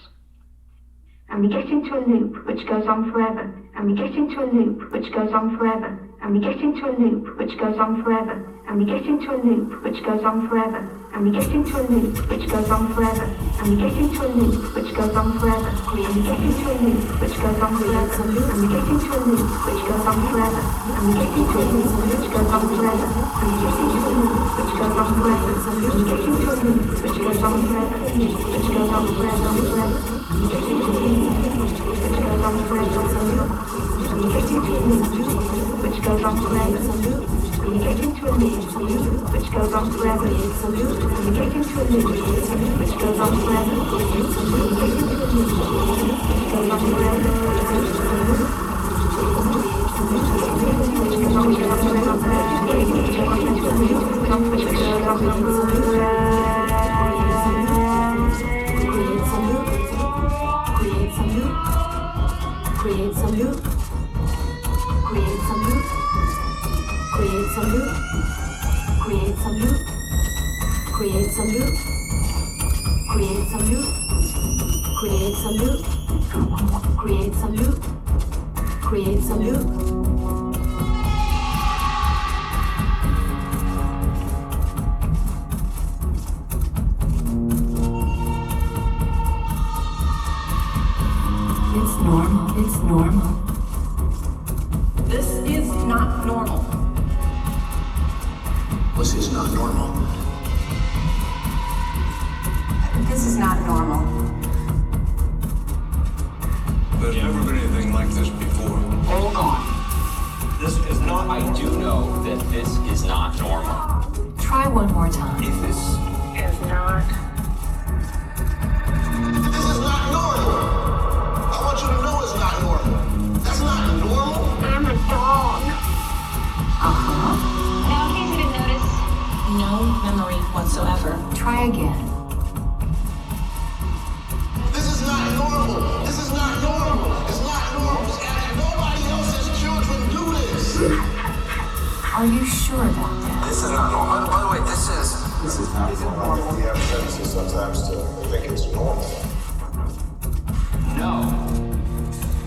And we get into a loop which goes on forever. And we get into a loop which goes on forever. And we get into a loop which goes on forever. And we get into a loop which goes on forever. And we get into a loop which goes on forever. And we get into a loop which goes on forever. And we get into a loop which goes on forever. And we get into a loop which goes on forever. And we get into a loop which goes on forever. And we get into a loop which goes on forever. And we get into a loop which goes on forever. Which goes on forever and forever. And we get into a loop which goes on forever and forever. And we get into a loop which goes on forever. And we get into a loop which goes on forever. And we get into a loop which goes on forever. And we get into a loop which goes on Creates a loop. Creates a loop. Creates a loop. Creates a loop. Creates a loop. Creates a loop. Creates a loop. Creates a loop. Creates a loop. It's normal. It's normal. This is not normal. This is not normal. This is not normal. There's never been anything like this before. Hold on. This is not. I do know that this is not normal. Try one more time. If this is not. This is not normal. I want you to know it's not normal. That's not normal. I'm a dog. Now, in case you didn't notice, no memory whatsoever. Try again. This is not normal. This is not normal. It's not normal. And nobody else's children do this. Are you sure about that? This is not normal. By the way, this is not normal. We have tendency sometimes to think it's normal. No.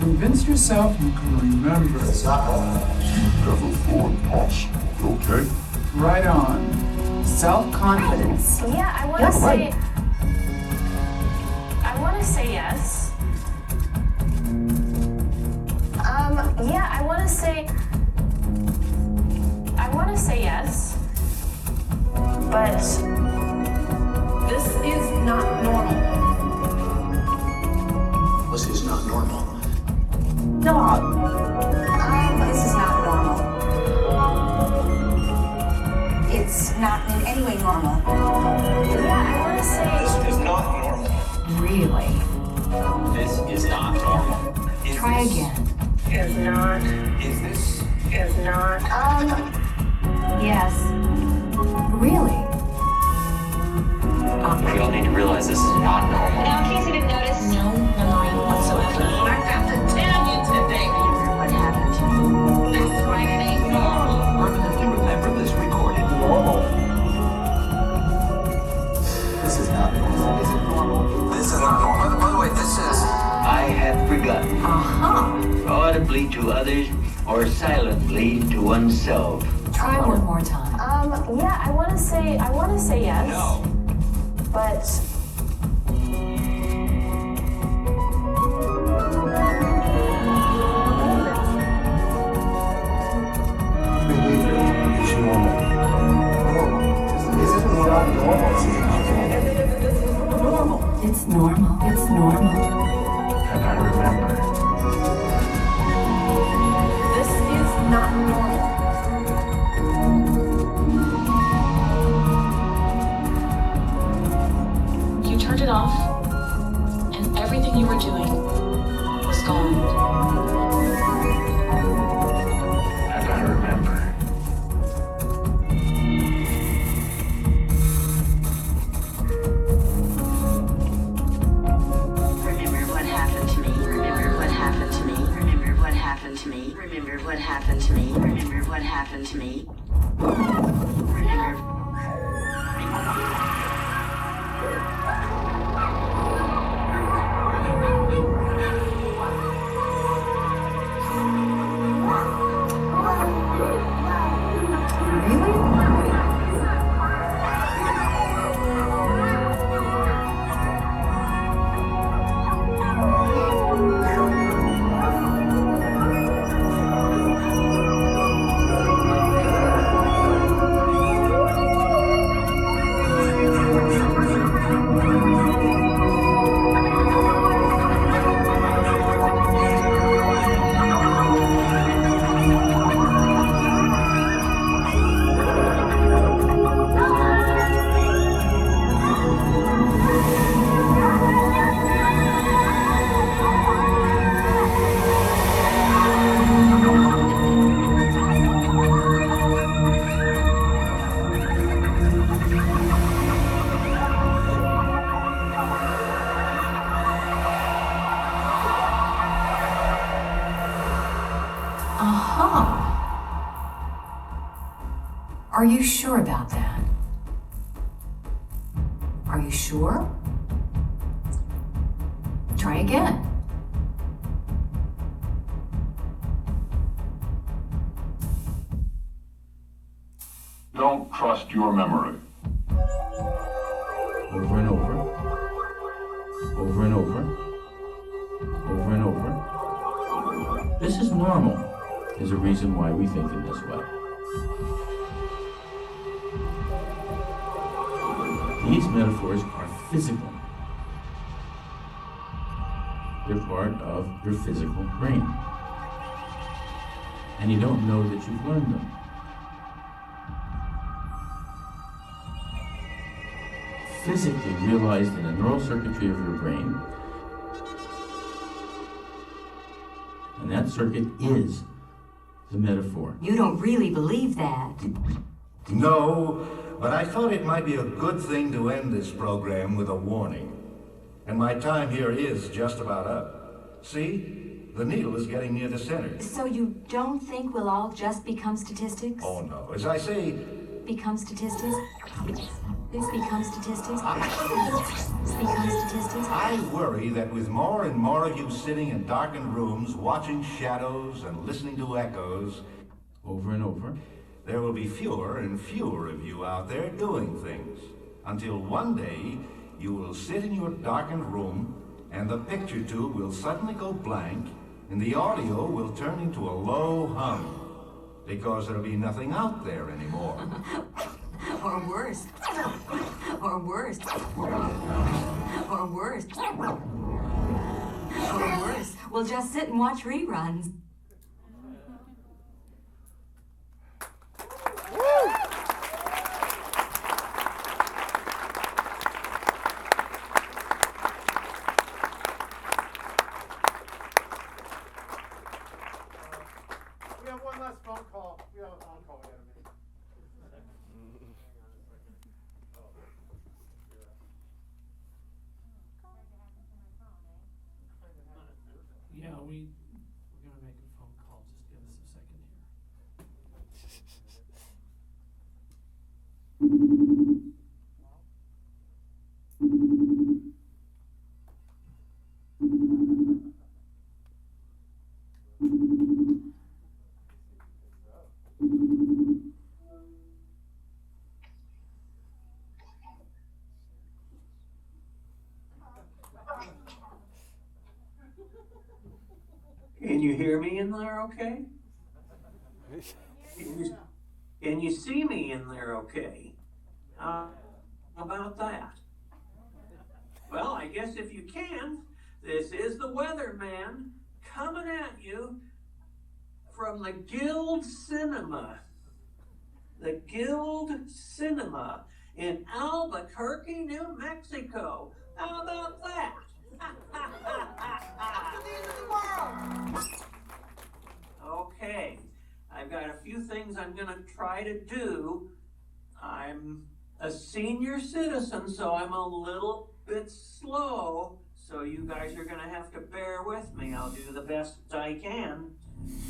Convince yourself you can remember. It's not normal. Never thought possible, okay? Right on. Self-confidence. Yeah, I want to say. I want to say yes. Yeah, I want to say. I want to say yes. But this is not normal. This is not normal. Dog. This is not normal. It's not in any way normal. Yeah, I want to say. This is not normal. Really? This is not normal. Try again. Is not. Is this? Is not. Yes. Really? We all need to realize this is not normal. Now, in case you didn't notice, no memory whatsoever. I got to tell you today what happened to me. That's why it ain't normal. Permanently remember this recorded. Normal. This is not normal. Is it normal? This is not normal. By the way, this is... I have forgotten. Uh-huh. Audibly to others or silently to oneself. Try one more time. Yeah, I want to say yes. No. But Behavior is normal. This is not normal. It's normal. It's normal. And I remember. This is not normal. You turned it off, and everything you were doing was gone. And I remember. Remember what happened to me. Remember what happened to me. Remember what happened to me. Remember what happened to me. Remember what happened to me. Remember. Are you sure about that? Are you sure? Try again. Don't trust your memory. Over and over. Over and over. Over and over. This is normal. There's a reason why we think in this way. These metaphors are physical. They're part of your physical brain. And you don't know that you've learned them. Physically realized in the neural circuitry of your brain. And that circuit is the metaphor. You don't really believe that. No, but I thought it might be a good thing to end this program with a warning. And my time here is just about up. See? The needle is getting near the center. So you don't think we'll all just become statistics? Oh no. As I say... Become statistics? This becomes statistics? This becomes statistics? I worry that with more and more of you sitting in darkened rooms, watching shadows and listening to echoes... Over and over. There will be fewer and fewer of you out there doing things. Until one day, you will sit in your darkened room, and the picture tube will suddenly go blank, and the audio will turn into a low hum. Because there'll be nothing out there anymore. Or worse. Or worse. Or worse. Or worse. We'll just sit and watch reruns. We have one last phone call. We have an encore. Can you hear me in there okay? Can you see me in there okay? How about that? Well, I guess if you can, this is the Weatherman coming at you from the Guild Cinema. The Guild Cinema in Albuquerque, New Mexico. How about that? Okay, I've got a few things I'm gonna try to do. I'm a senior citizen, so I'm a little bit slow, so you guys are gonna have to bear with me. I'll do the best I can.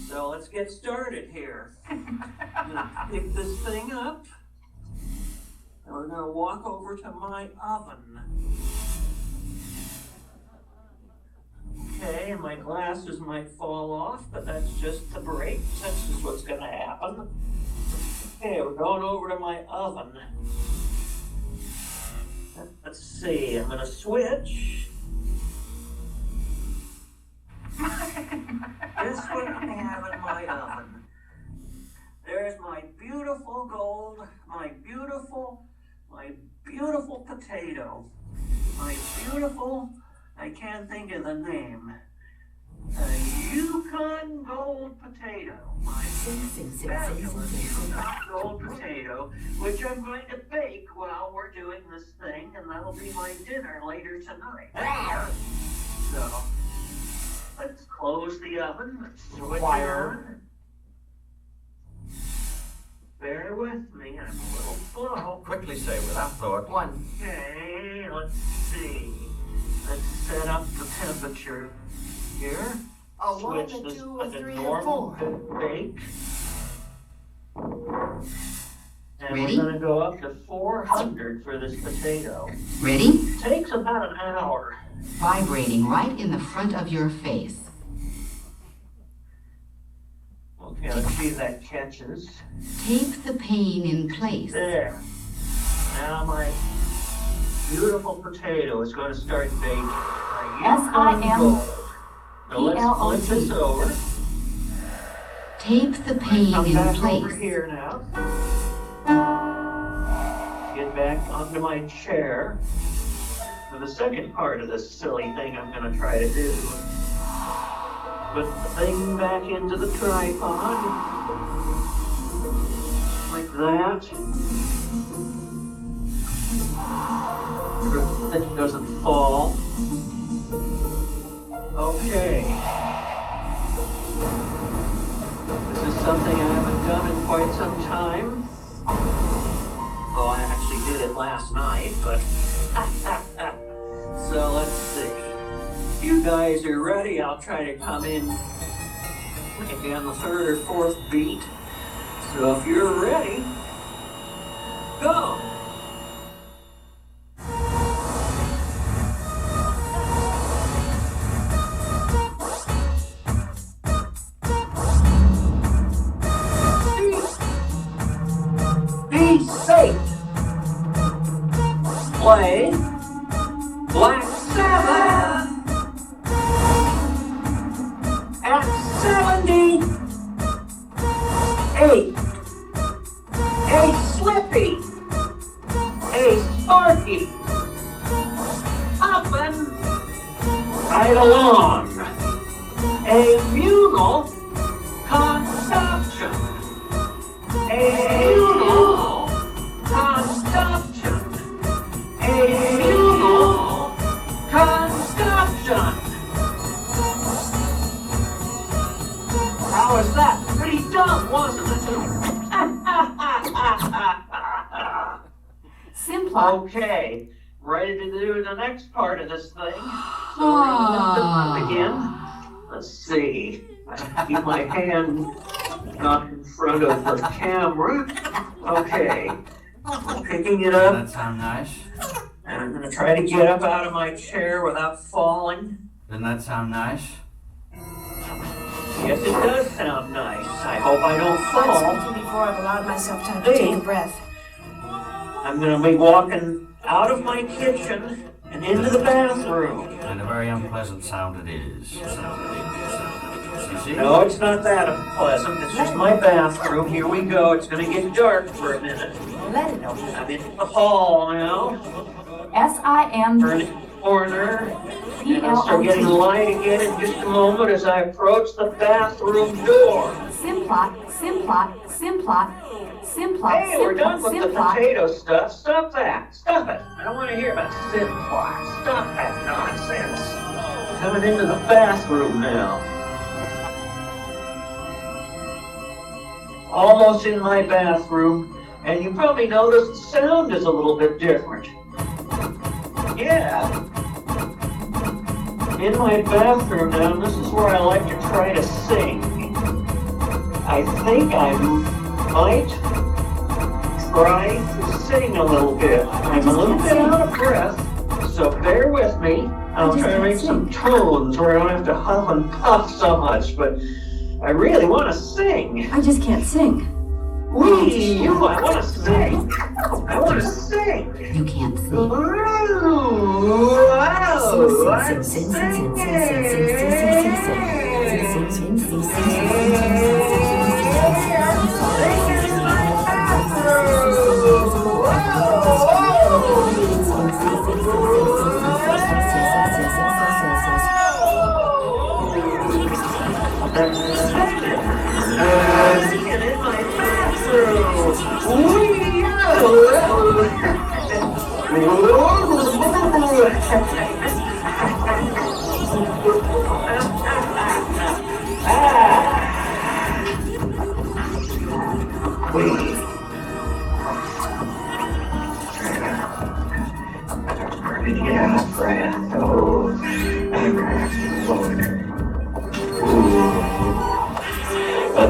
So let's get started here. I'm gonna pick this thing up, and we're gonna walk over to my oven. Okay, and my glasses might fall off, but that's just the break. That's just what's gonna happen. Okay, we're going over to my oven. Let's see, I'm gonna switch. Guess what I have in my oven? There's my beautiful gold, my beautiful potato. My beautiful, I can't think of the name. Yukon gold potato. My fabulous Yukon gold potato, which I'm going to bake while we're doing this thing, and that'll be my dinner later tonight. So, let's close the oven. Let's switch it on. Bear with me, I'm a little slow. Quickly say without thought. 1. Okay, let's see. Let's set up the temperature here. A 1, Switch a this 2, a to 3, a normal 4. bake. And Ready? we're going to go up to 400 for this potato. Ready? Takes about an hour. Vibrating right in the front of your face. Okay, let's see if that catches. Tape the pane in place. There. Now my beautiful potato is going to start baking. S-I-M So let's flip this over. Tape the pane Come in back place. over here now. Get back onto my chair. For the second part of this silly thing I'm going to try to do. Put the thing back into the tripod. Like that. The thing doesn't fall. Okay. This is something I haven't done in quite some time. Oh, I actually did it last night, but... So let's see. If you guys are ready, I'll try to come in maybe on the 3rd or 4th beat. So if you're ready, go! Be safe! Play Black Sabbath at 78. A Slippy, a Sparky, up and right along. A Munal consumption. A Munal consumption. A Munal consumption. How was that? Pretty dumb, wasn't it? Simple. Okay, ready to do the next part of this thing. So we're going to lift it up again. Let's see. I keep my hand not in front of the camera. Okay. Picking it up. That sound nice? And I'm going to try to get up out of my chair without falling. Doesn't that sound nice? Yes, it does sound nice. I hope I don't I'm fall. speaking before I've allowed myself time to take a breath. I'm going to be walking out of my kitchen and into the bathroom. And a very unpleasant sound it is. you see? No, it's not that unpleasant. It's just my bathroom. Here we go. It's gonna get dark for a minute. Let it I'm in the hall now. S-I-M. Turn the corner. And I'll start getting light again in just a moment as I approach the bathroom door. Simplot. Hey, we're done with the potato stuff. Stop that. Stop it. I don't want to hear about Simplot. Stop that nonsense. Coming into the bathroom now. Almost in my bathroom, and you probably noticed the sound is a little bit different. Yeah. In my bathroom now, and this is where I like to try to sing. I think I might try to sing a little bit. I'm a little bit out of breath, so bear with me. I'll try to make some tones where I don't have to huff and puff so much, but I really want to sing. I just can't sing. Wee, I want to sing. I want to sing. You can't sing. Wow, I'm singing.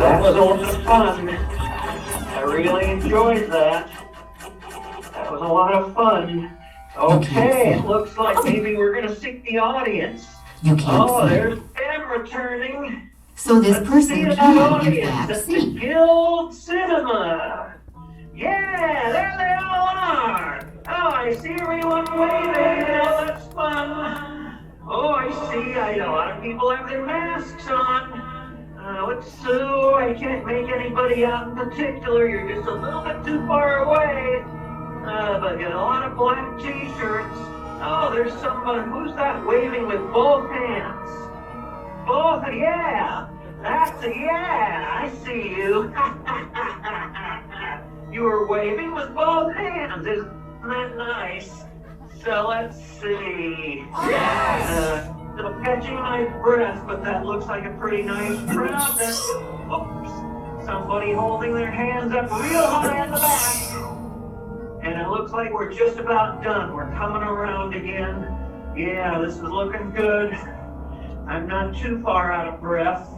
That was a lot of fun. I really enjoyed that. That was a lot of fun. Okay, it looks like maybe we're going to seek the audience. You can't Oh, sing. there's Ben returning. So this person See can, that in audience fact, at the sing. Guild Cinema. Yeah, there they all are. Oh, I see everyone waving. Oh, that's fun. Oh, I see. A lot of people have their masks on. I can't make anybody out in particular. You're just a little bit too far away. But got a lot of black t-shirts. Oh, there's somebody. Who's that waving with both hands? Both, yeah. That's I see you. You were waving with both hands. Isn't that nice? So let's see. Yes! Still catching my breath, but that looks like a pretty nice crowd. Oops. Somebody holding their hands up real high in the back. And it looks like we're just about done. We're coming around again. Yeah, this is looking good. I'm not too far out of breath.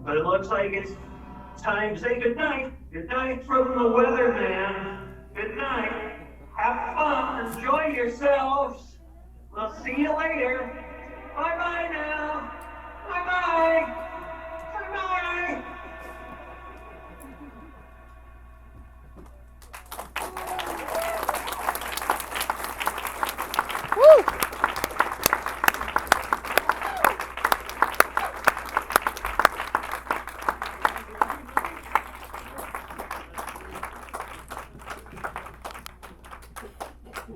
But it looks like it's time to say goodnight. Good night from the Weatherman. Good night. Have fun. Enjoy yourselves. We'll see you later. Bye-bye now. Bye-bye.